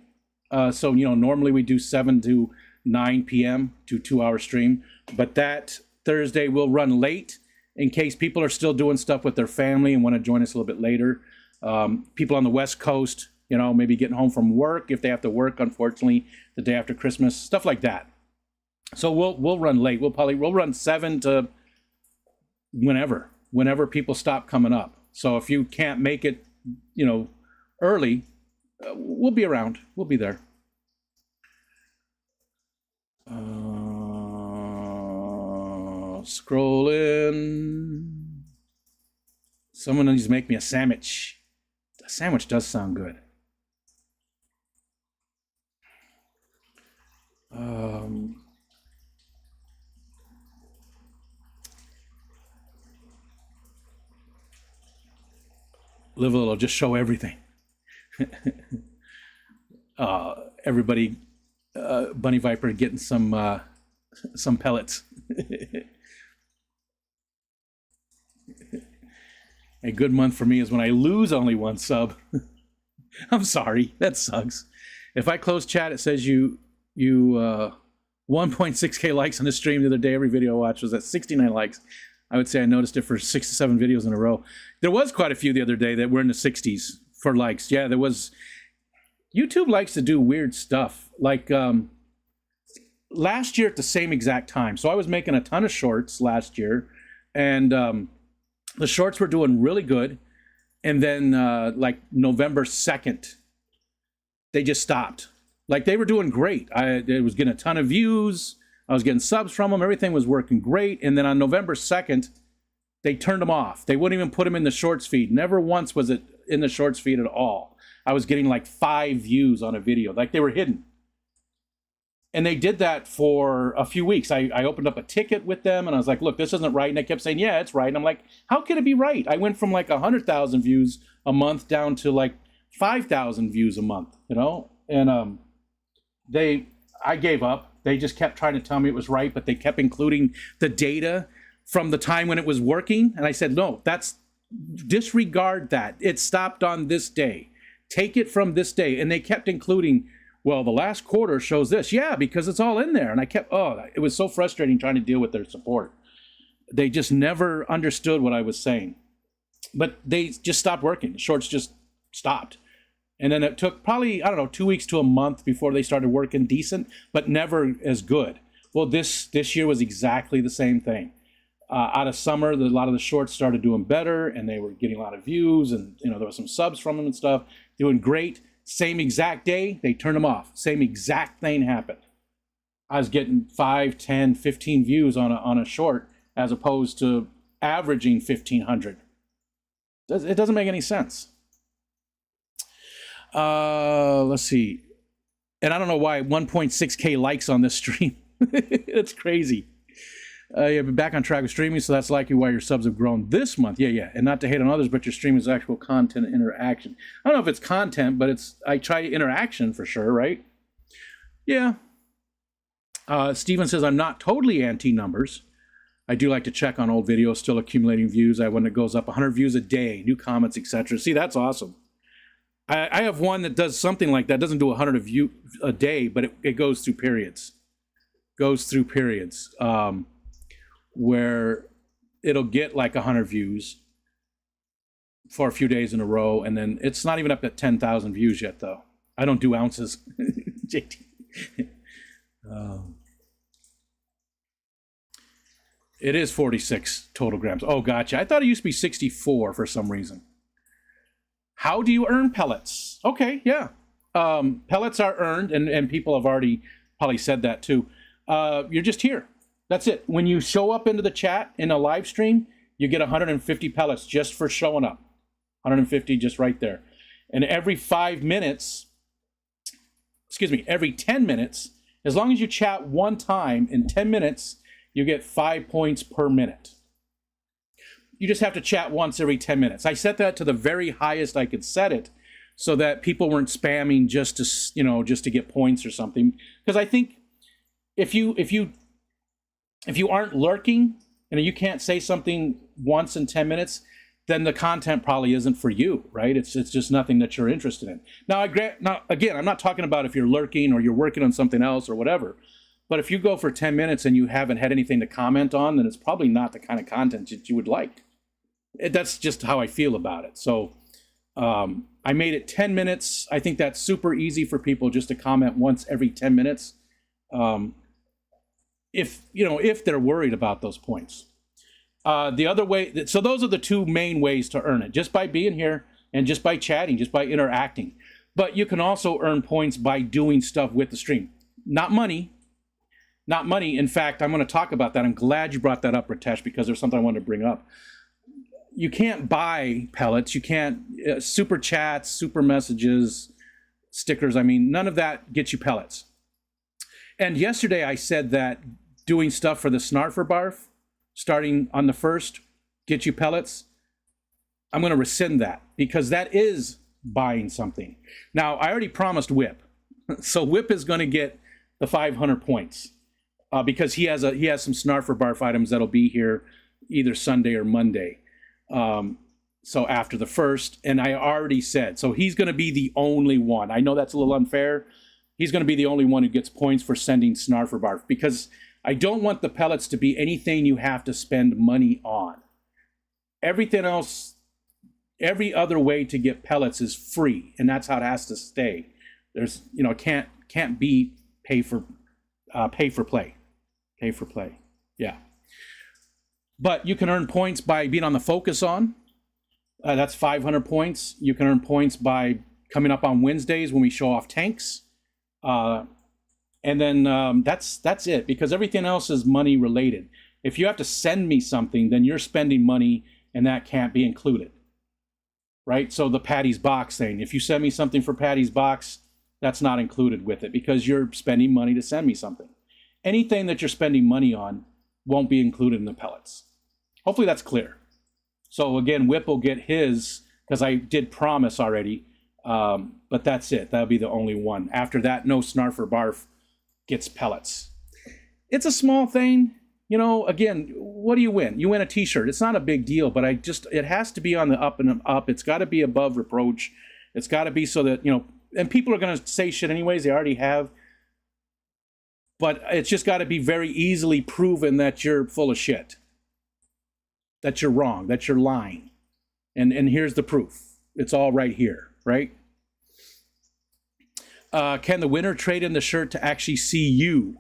[SPEAKER 2] So, normally we do 7 to 9 p.m. to 2-hour stream. But that Thursday we'll run late in case people are still doing stuff with their family and want to join us a little bit later. People on the West Coast, maybe getting home from work if they have to work, unfortunately, the day after Christmas, stuff like that. So we'll run late. We'll run 7 to whenever people stop coming up. So if you can't make it, early, we'll be around. We'll be there. Scrolling. Someone needs to make me a sandwich. A sandwich does sound good. Live a little, just show everything. Everybody, Bunny Viper getting some pellets. A good month for me is when I lose only 1 sub. I'm sorry, that sucks. If I close chat, it says you 1.6k likes on the stream the other day. Every video I watched was at 69 likes. I would say I noticed it for 6 to 7 videos in a row. There was quite a few the other day that were in the 60s for likes. Yeah, there was. YouTube likes to do weird stuff. Like last year at the same exact time. So I was making a ton of shorts last year, and the shorts were doing really good. And then like November 2nd, they just stopped. Like they were doing great. It was getting a ton of views. I was getting subs from them. Everything was working great. And then on November 2nd, they turned them off. They wouldn't even put them in the shorts feed. Never once was it in the shorts feed at all. I was getting like 5 views on a video. Like they were hidden. And they did that for a few weeks. I opened up a ticket with them and I was like, look, this isn't right. And they kept saying, yeah, it's right. And I'm like, how can it be right? I went from like 100,000 views a month down to like 5,000 views a month, you know? And I gave up. They just kept trying to tell me it was right, but they kept including the data from the time when it was working. And I said, no, disregard that. It stopped on this day. Take it from this day. And they kept including, well, the last quarter shows this. Yeah, because it's all in there. And it was so frustrating trying to deal with their support. They just never understood what I was saying. But they just stopped working. The shorts just stopped. And then it took probably, 2 weeks to a month before they started working decent, but never as good. Well, this year was exactly the same thing. Out of summer, a lot of the shorts started doing better, and they were getting a lot of views, and there was some subs from them and stuff, doing great. Same exact day, they turned them off. Same exact thing happened. I was getting 5, 10, 15 views on a short as opposed to averaging 1,500. It doesn't make any sense. Let's see. And I don't know why 1.6K likes on this stream. It's crazy. You've been back on track with streaming, so that's likely why your subs have grown this month. Yeah. And not to hate on others, but your stream is actual content and interaction. I don't know if it's content, but I try interaction for sure, right? Yeah. Steven says, I'm not totally anti-numbers. I do like to check on old videos, still accumulating views. When it goes up 100 views a day, new comments, etc. See, that's awesome. I have one that does something like that. Doesn't do 100 views a day, but it goes through periods. Where it'll get like 100 views for a few days in a row, and then it's not even up at 10,000 views yet, though. I don't do ounces. JT. It is 46 total grams. Oh, gotcha. I thought it used to be 64 for some reason. How do you earn pellets? Okay, yeah. Pellets are earned, and people have already probably said that too. You're just here. That's it. When you show up into the chat in a live stream, you get 150 pellets just for showing up. 150 just right there. And every 10 minutes, as long as you chat one time in 10 minutes, you get 5 points per minute. You just have to chat once every 10 minutes. I set that to the very highest I could set it so that people weren't spamming just to get points or something. Because I think if you aren't lurking and you can't say something once in 10 minutes, then the content probably isn't for you, right? It's just nothing that you're interested in. Now, again, I'm not talking about if you're lurking or you're working on something else or whatever. But if you go for 10 minutes and you haven't had anything to comment on, then it's probably not the kind of content that you would like. That's just how I feel about it. So I made it 10 minutes. I think that's super easy for people just to comment once every 10 minutes. If they're worried about those points. The other way, so those are the two main ways to earn it, just by being here and just by chatting, just by interacting. But you can also earn points by doing stuff with the stream. Not money. In fact, I'm going to talk about that. I'm glad you brought that up, Ritesh, because there's something I wanted to bring up. You can't buy pellets. You can't super chats, super messages, stickers. I mean, none of that gets you pellets. And yesterday I said that doing stuff for the Snarfer Barf, starting on the 1st, get you pellets. I'm going to rescind that because that is buying something. Now, I already promised Whip. So Whip is going to get the 500 points because he has some Snarfer Barf items that'll be here either Sunday or Monday. So after the 1st, and I already said, so he's going to be the only one. I know that's a little unfair. He's going to be the only one who gets points for sending Snarfer Barf because I don't want the pellets to be anything you have to spend money on. Everything else, every other way to get pellets is free, and that's how it has to stay. There's, can't be pay for pay for play. Pay for play. Yeah. But you can earn points by being on the focus on. That's 500 points. You can earn points by coming up on Wednesdays when we show off tanks. And then that's it, because everything else is money related. If you have to send me something, then you're spending money, and that can't be included. Right? So the Patty's Box thing, if you send me something for Patty's Box, that's not included with it because you're spending money to send me something. Anything that you're spending money on won't be included in the pellets. Hopefully that's clear. So again, Whip will get his, because I did promise already, but that's it. That'll be the only one. After that, no Snarf or Barf gets pellets. It's a small thing. You know, again, what do you win? You win a t-shirt. It's not a big deal, but it has to be on the up and up. It's got to be above reproach. It's got to be so that, you know, and people are going to say shit anyways. They already have. But it's just got to be very easily proven that you're full of shit. That you're wrong, that you're lying. And here's the proof. It's all right here, right? Can the winner trade in the shirt to actually see you?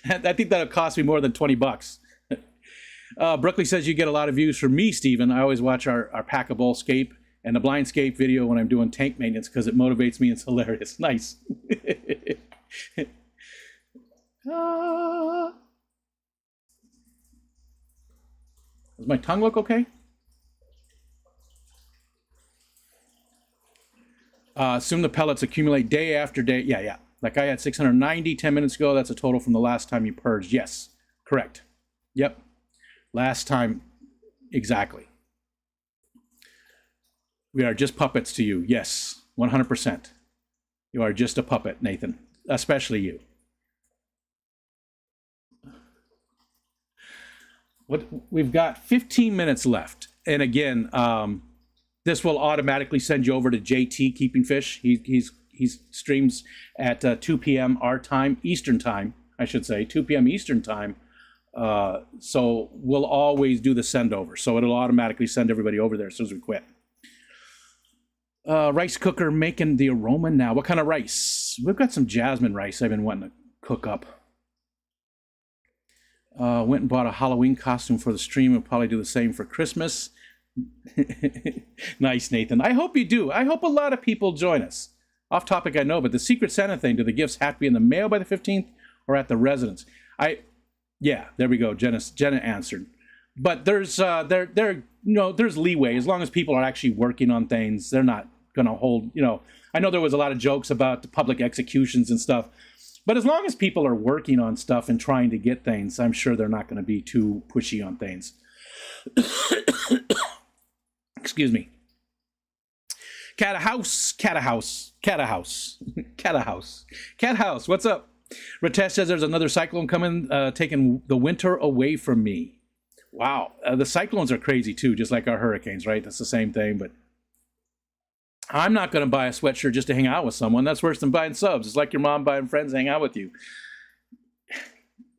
[SPEAKER 2] I think that'll cost me more than $20. Brooklyn says you get a lot of views from me, Steven. I always watch our Pack-a-Bullscape and the Blindscape video when I'm doing tank maintenance because it motivates me and it's hilarious. Nice. Does my tongue look okay? Assume the pellets accumulate day after day. Yeah. Like I had 690 10 minutes ago. That's a total from the last time you purged. Yes, correct. Yep. Last time, exactly. We are just puppets to you. Yes, 100%. You are just a puppet, Nathan, especially you. We've got 15 minutes left. And again, this will automatically send you over to JT Keeping Fish. He streams at 2 p.m. our time, Eastern time, I should say, 2 p.m. Eastern time. So we'll always do the send over. So it'll automatically send everybody over there as soon as we quit. Rice cooker making the aroma now. What kind of rice? We've got some jasmine rice I've been wanting to cook up. Went and bought a Halloween costume for the stream. I'll probably do the same for Christmas. Nice, Nathan. I hope you do. I hope a lot of people join us. Off topic, I know, but the Secret Santa thing, do the gifts have to be in the mail by the 15th or at the residence? Yeah, there we go. Jenna answered. But there's there's leeway as long as people are actually working on things. They're not going to hold, I know there was a lot of jokes about the public executions and stuff. But as long as people are working on stuff and trying to get things, I'm sure they're not going to be too pushy on things. Excuse me. Cat house. What's up? Ritesh says there's another cyclone coming, taking the winter away from me. Wow. The cyclones are crazy too, just like our hurricanes, right? That's the same thing, but I'm not going to buy a sweatshirt just to hang out with someone. That's worse than buying subs. It's like your mom buying friends to hang out with you.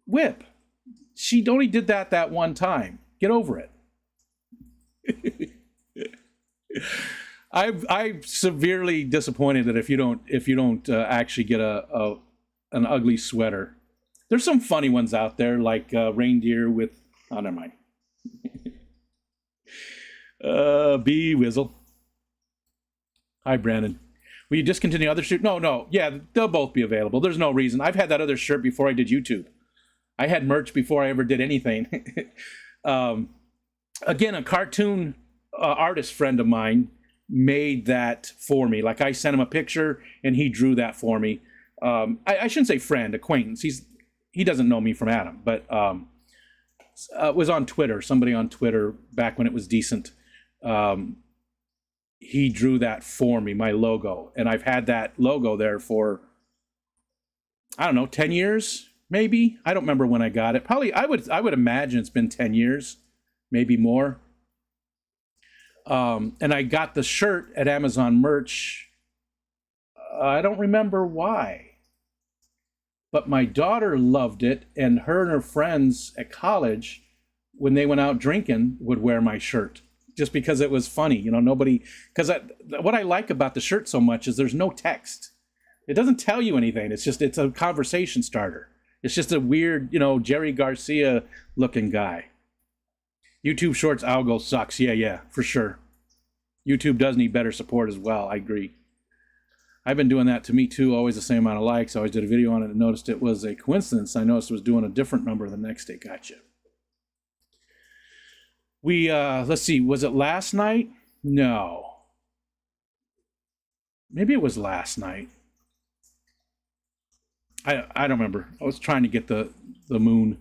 [SPEAKER 2] Whip. She only did that one time. Get over it. I'm severely disappointed that if you don't actually get an ugly sweater. There's some funny ones out there like reindeer with. Oh, never mind. B Wizzle. Hi, Brandon. Will you discontinue other shirt? No. Yeah, they'll both be available. There's no reason. I've had that other shirt before I did YouTube. I had merch before I ever did anything. Again, a cartoon artist friend of mine made that for me. Like I sent him a picture and he drew that for me. I shouldn't say friend, acquaintance. He doesn't know me from Adam, but it was on Twitter. Somebody on Twitter back when it was decent. He drew that for me, my logo. And I've had that logo there for, I don't know, 10 years, maybe. I don't remember when I got it. Probably, I would imagine it's been 10 years, maybe more. And I got the shirt at Amazon Merch. I don't remember why. But my daughter loved it, and her friends at college, when they went out drinking, would wear my shirt. Just because it was funny, nobody, because what I like about the shirt so much is there's no text. It doesn't tell you anything. It's a conversation starter. It's just a weird, Jerry Garcia looking guy. YouTube Shorts algo sucks. Yeah, for sure. YouTube does need better support as well. I agree. I've been doing that to me too, always the same amount of likes. I always did a video on it and noticed it was a coincidence. I noticed it was doing a different number the next day. Gotcha. Let's see, was it last night? No. Maybe it was last night. I don't remember. I was trying to get the moon.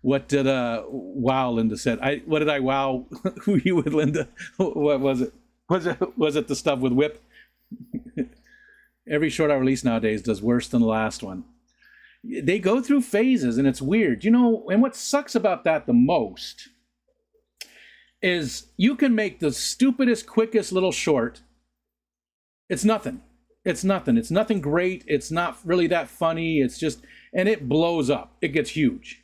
[SPEAKER 2] What did wow Linda said? What did I wow who you with, Linda? What was it? Was it the stuff with Whip? Every short I release nowadays does worse than the last one. They go through phases and it's weird. And what sucks about that the most is you can make the stupidest, quickest little short. It's nothing. It's nothing great. It's not really that funny. And it blows up. It gets huge.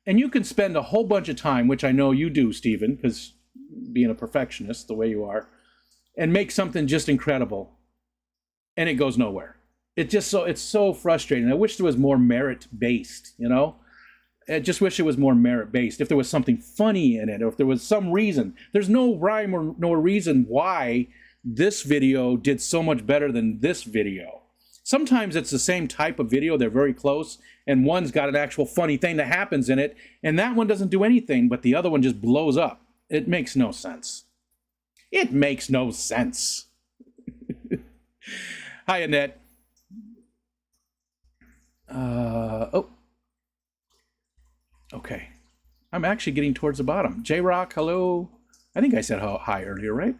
[SPEAKER 2] And you can spend a whole bunch of time, which I know you do, Stephen, because being a perfectionist the way you are, and make something just incredible. And it goes nowhere. It's so frustrating. I wish there was more merit-based, I just wish it was more merit-based. If there was something funny in it, or if there was some reason. There's no rhyme or no reason why this video did so much better than this video. Sometimes it's the same type of video, they're very close, and one's got an actual funny thing that happens in it, and that one doesn't do anything, but the other one just blows up. It makes no sense. It makes no sense. Hi, Annette. Okay. I'm actually getting towards the bottom. J-Rock, hello. I think I said hi earlier, right?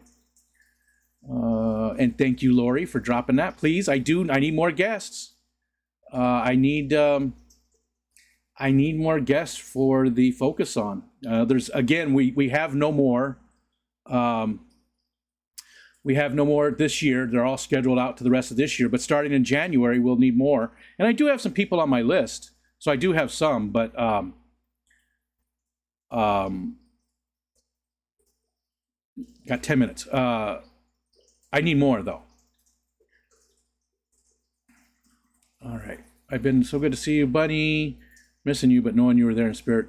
[SPEAKER 2] And thank you, Lori, for dropping that. Please, I need more guests. I need more guests for the focus on. We have no more. We have no more this year. They're all scheduled out to the rest of this year. But starting in January, we'll need more. And I do have some people on my list, so I do have some. But got 10 minutes. I need more, though. All right. I've been so good to see you, Bunny. Missing you, but knowing you were there in spirit.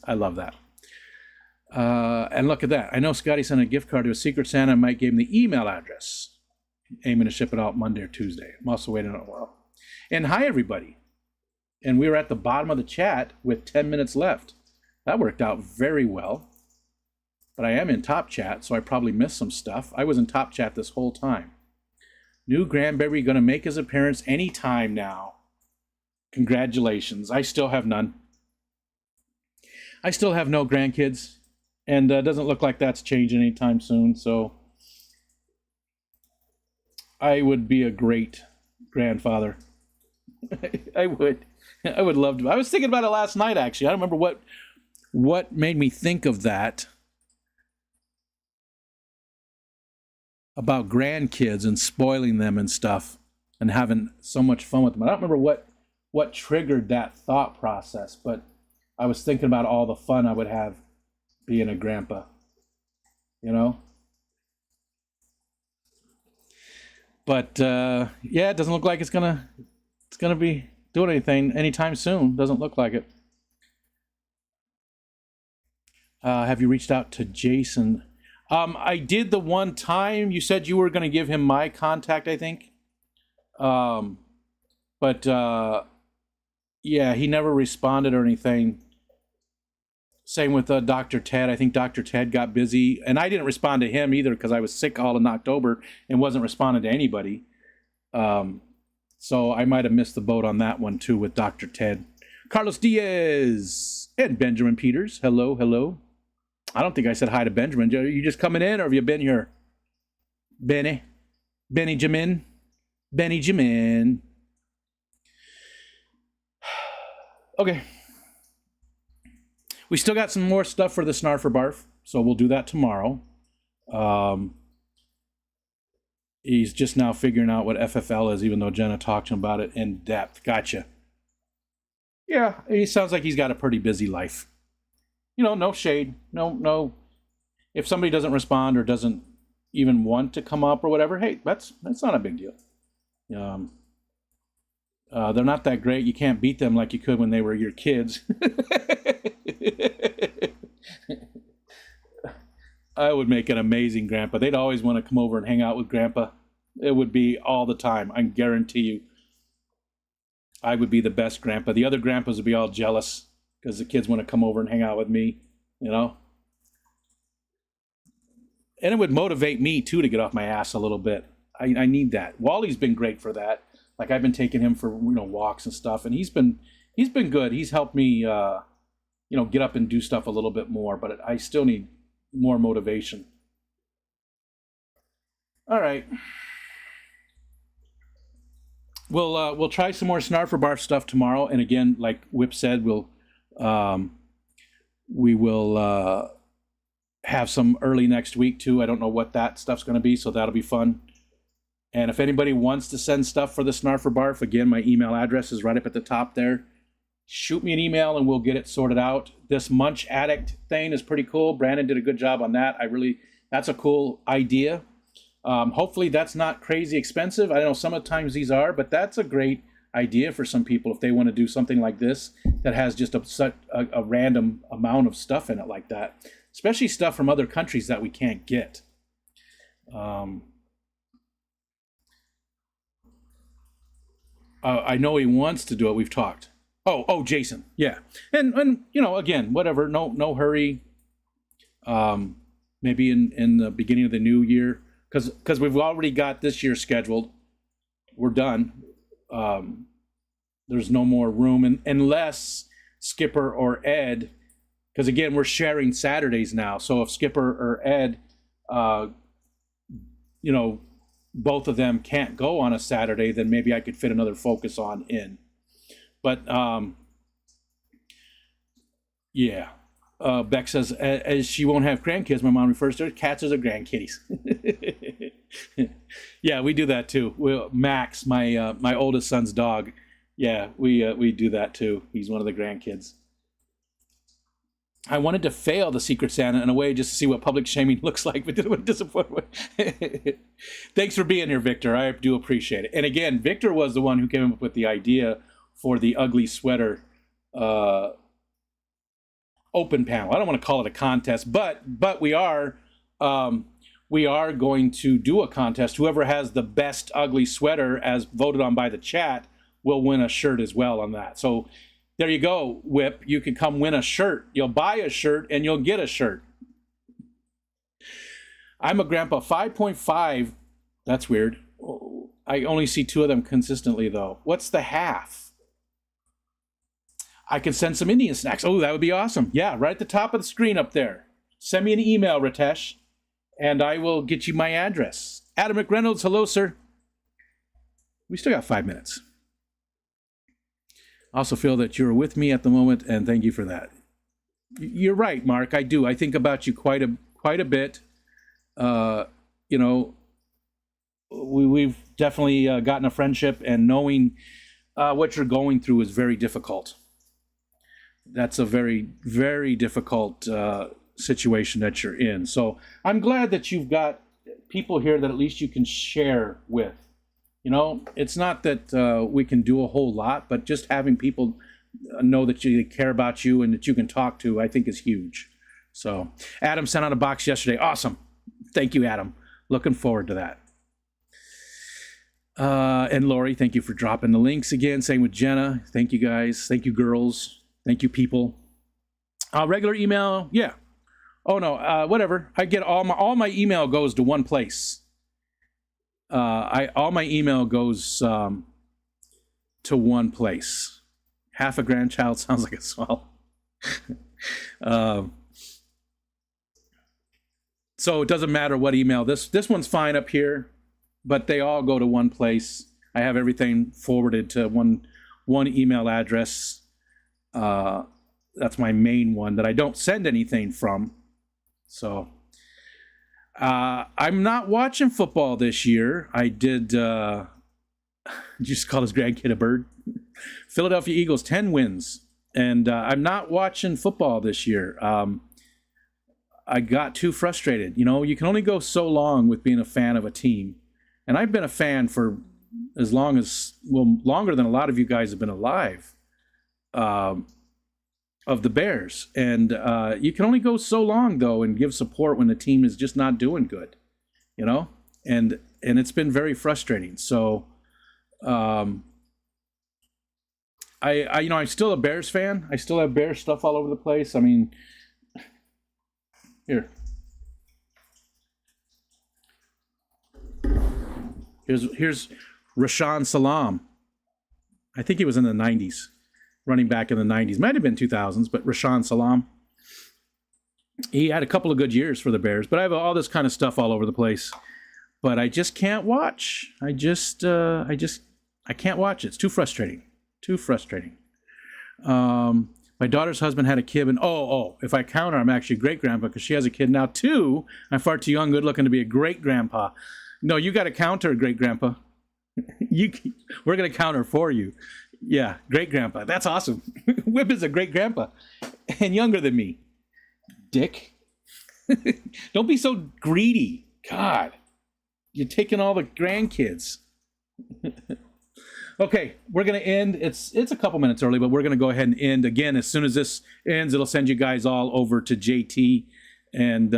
[SPEAKER 2] I love that. And look at that. I know Scotty sent a gift card to a Secret Santa. I might give him the email address. Aiming to ship it out Monday or Tuesday. I'm also waiting on it a while. And hi, everybody. And we were at the bottom of the chat with 10 minutes left. That worked out very well. But I am in top chat, so I probably missed some stuff. I was in top chat this whole time. New Granberry going to make his appearance anytime now. Congratulations. I still have none. I still have no grandkids. And it doesn't look like that's changing anytime soon. So I would be a great grandfather. I would love to. I was thinking about it last night, actually. I don't remember what made me think of that. About grandkids and spoiling them and stuff and having so much fun with them. I don't remember what triggered that thought process, but I was thinking about all the fun I would have being a grandpa, But yeah, it doesn't look like it's gonna be doing anything anytime soon. Doesn't look like it. Have you reached out to Jason? I did the one time. You said you were going to give him my contact, I think. But yeah, he never responded or anything. Same with Dr. Ted. I think Dr. Ted got busy. And I didn't respond to him either because I was sick all in October and wasn't responding to anybody. So I might have missed the boat on that one too with Dr. Ted. Carlos Diaz and Benjamin Peters. Hello, hello. I don't think I said hi to Benjamin. Are you just coming in or have you been here? Benny Jamin. Okay. We still got some more stuff for the Snarf or Barf, so we'll do that tomorrow. He's just now figuring out what FFL is, even though Jenna talked to him about it in depth. Gotcha. Yeah, he sounds like he's got a pretty busy life. No shade. No. If somebody doesn't respond or doesn't, even want to come up or whatever, hey, that's not a big deal. They're not that great. You can't beat them like you could when they were your kids. I would make an amazing grandpa. They'd always want to come over and hang out with grandpa. It would be all the time. I guarantee you. I would be the best grandpa. The other grandpas would be all jealous because the kids want to come over and hang out with me, you know? And it would motivate me, too, to get off my ass a little bit. I need that. Wally's been great for that. Like, I've been taking him for, walks and stuff, and he's been good. He's helped me, get up and do stuff a little bit more, but I still need more motivation. All right. We'll try some more Snarf or Barf stuff tomorrow, and again, like Whip said, we will have some early next week too. I don't know what that stuff's going to be, so that'll be fun. And if anybody wants to send stuff for the Snarf or Barf, again, my email address is right up at the top there. Shoot me an email and we'll get it sorted out. This Munch Addict thing is pretty cool. Brandon did a good job on that. That's a cool idea. Hopefully that's not crazy expensive. I know sometimes these are, but that's a great idea for some people if they want to do something like this that has just a random amount of stuff in it like that, especially stuff from other countries that we can't get. I know he wants to do it. We've talked. Oh, Jason. Yeah. And again, whatever. No hurry. Maybe in the beginning of the new year. Because we've already got this year scheduled. We're done. There's no more room unless Skipper or Ed, because again, we're sharing Saturdays now. So if Skipper or Ed, both of them can't go on a Saturday, then maybe I could fit another Focus on in. But yeah. Beck says, as she won't have grandkids, my mom refers to her cats as her grandkitties. Yeah, we do that too. Max, my oldest son's dog, yeah, we do that too. He's one of the grandkids. I wanted to fail the Secret Santa in a way just to see what public shaming looks like, but didn't want to disappoint. Thanks for being here, Victor. I do appreciate it. And again, Victor was the one who came up with the idea for the ugly sweater open panel. I don't want to call it a contest, but we are going to do a contest. Whoever has the best ugly sweater as voted on by the chat will win a shirt as well on that. So there you go, Whip. You can come win a shirt. You'll buy a shirt and you'll get a shirt. I'm a grandpa 5.5. That's weird. I only see 2 of them consistently though. What's the half? I can send some Indian snacks. Oh, that would be awesome. Yeah, right at the top of the screen up there. Send me an email, Ritesh, and I will get you my address. Adam McReynolds, hello, sir. We still got 5 minutes. I also feel that you're with me at the moment, and thank you for that. You're right, Mark. I do. I think about you quite a bit. We've definitely gotten a friendship, and knowing what you're going through is very difficult. That's a very, very difficult situation that you're in. So I'm glad that you've got people here that at least you can share with. It's not that we can do a whole lot, but just having people know that they care about you and that you can talk to, I think is huge. So Adam sent out a box yesterday. Awesome. Thank you, Adam. Looking forward to that. And Lori, thank you for dropping the links again. Same with Jenna. Thank you, guys. Thank you, girls. Thank you, people. Regular email, yeah. Oh no, whatever. I get all my email goes to one place. All my email goes to one place. Half a grandchild sounds like a swell. So it doesn't matter what email. This one's fine up here, but they all go to one place. I have everything forwarded to one email address. That's my main one that I don't send anything from. So I'm not watching football this year. I did just call his grandkid a bird. Philadelphia Eagles 10 wins, and I'm not watching football this year. I got too frustrated. You know, you can only go so long with being a fan of a team. And I've been a fan for as long as, well, longer than a lot of you guys have been alive, of the Bears. And you can only go so long, though, and give support when the team is just not doing good, you know? And it's been very frustrating. So, I'm still a Bears fan. I still have Bears stuff all over the place. I mean, here. Here's Rashaan Salam. I think he was in the 90s, running back in the 90s. Might have been 2000s, but Rashaan Salam. He had a couple of good years for the Bears, but I have all this kind of stuff all over the place. But I just can't watch. I can't watch it. It's too frustrating. Too frustrating. My daughter's husband had a kid, and if I count her, I'm actually great-grandpa because she has a kid now, too. I'm far too young, good-looking to be a great-grandpa. No, you got to count her, great-grandpa. We're going to count her for you. Yeah, great-grandpa. That's awesome. Whip is a great-grandpa and younger than me. Dick. Don't be so greedy. God, you're taking all the grandkids. Okay, we're going to end. It's a couple minutes early, but we're going to go ahead and end. Again, as soon as this ends, it'll send you guys all over to JT. And,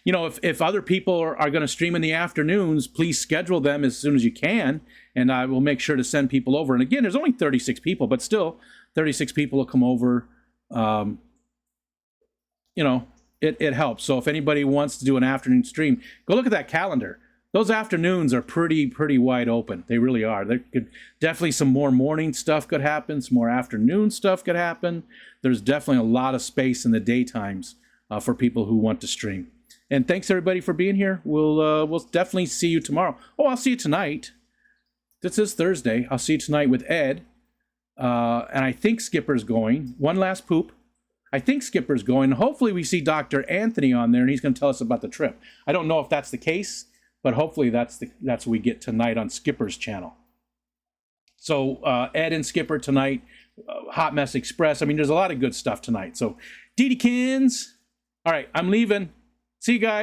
[SPEAKER 2] if other people are going to stream in the afternoons, please schedule them as soon as you can. And I will make sure to send people over. And again, there's only 36 people, but still 36 people will come over. It helps. So if anybody wants to do an afternoon stream, go look at that calendar. Those afternoons are pretty wide open. They really are. There could definitely some more morning stuff could happen. Some more afternoon stuff could happen. There's definitely a lot of space in the daytimes for people who want to stream. And thanks everybody for being here. We'll definitely see you tomorrow. Oh, I'll see you tonight. This is Thursday. I'll see you tonight with Ed. And I think Skipper's going. One last poop. I think Skipper's going. Hopefully we see Dr. Anthony on there and he's going to tell us about the trip. I don't know if that's the case. But hopefully that's what we get tonight on Skipper's channel. So Ed and Skipper tonight, Hot Mess Express. I mean, there's a lot of good stuff tonight. So Deedekins. All right, I'm leaving. See you guys.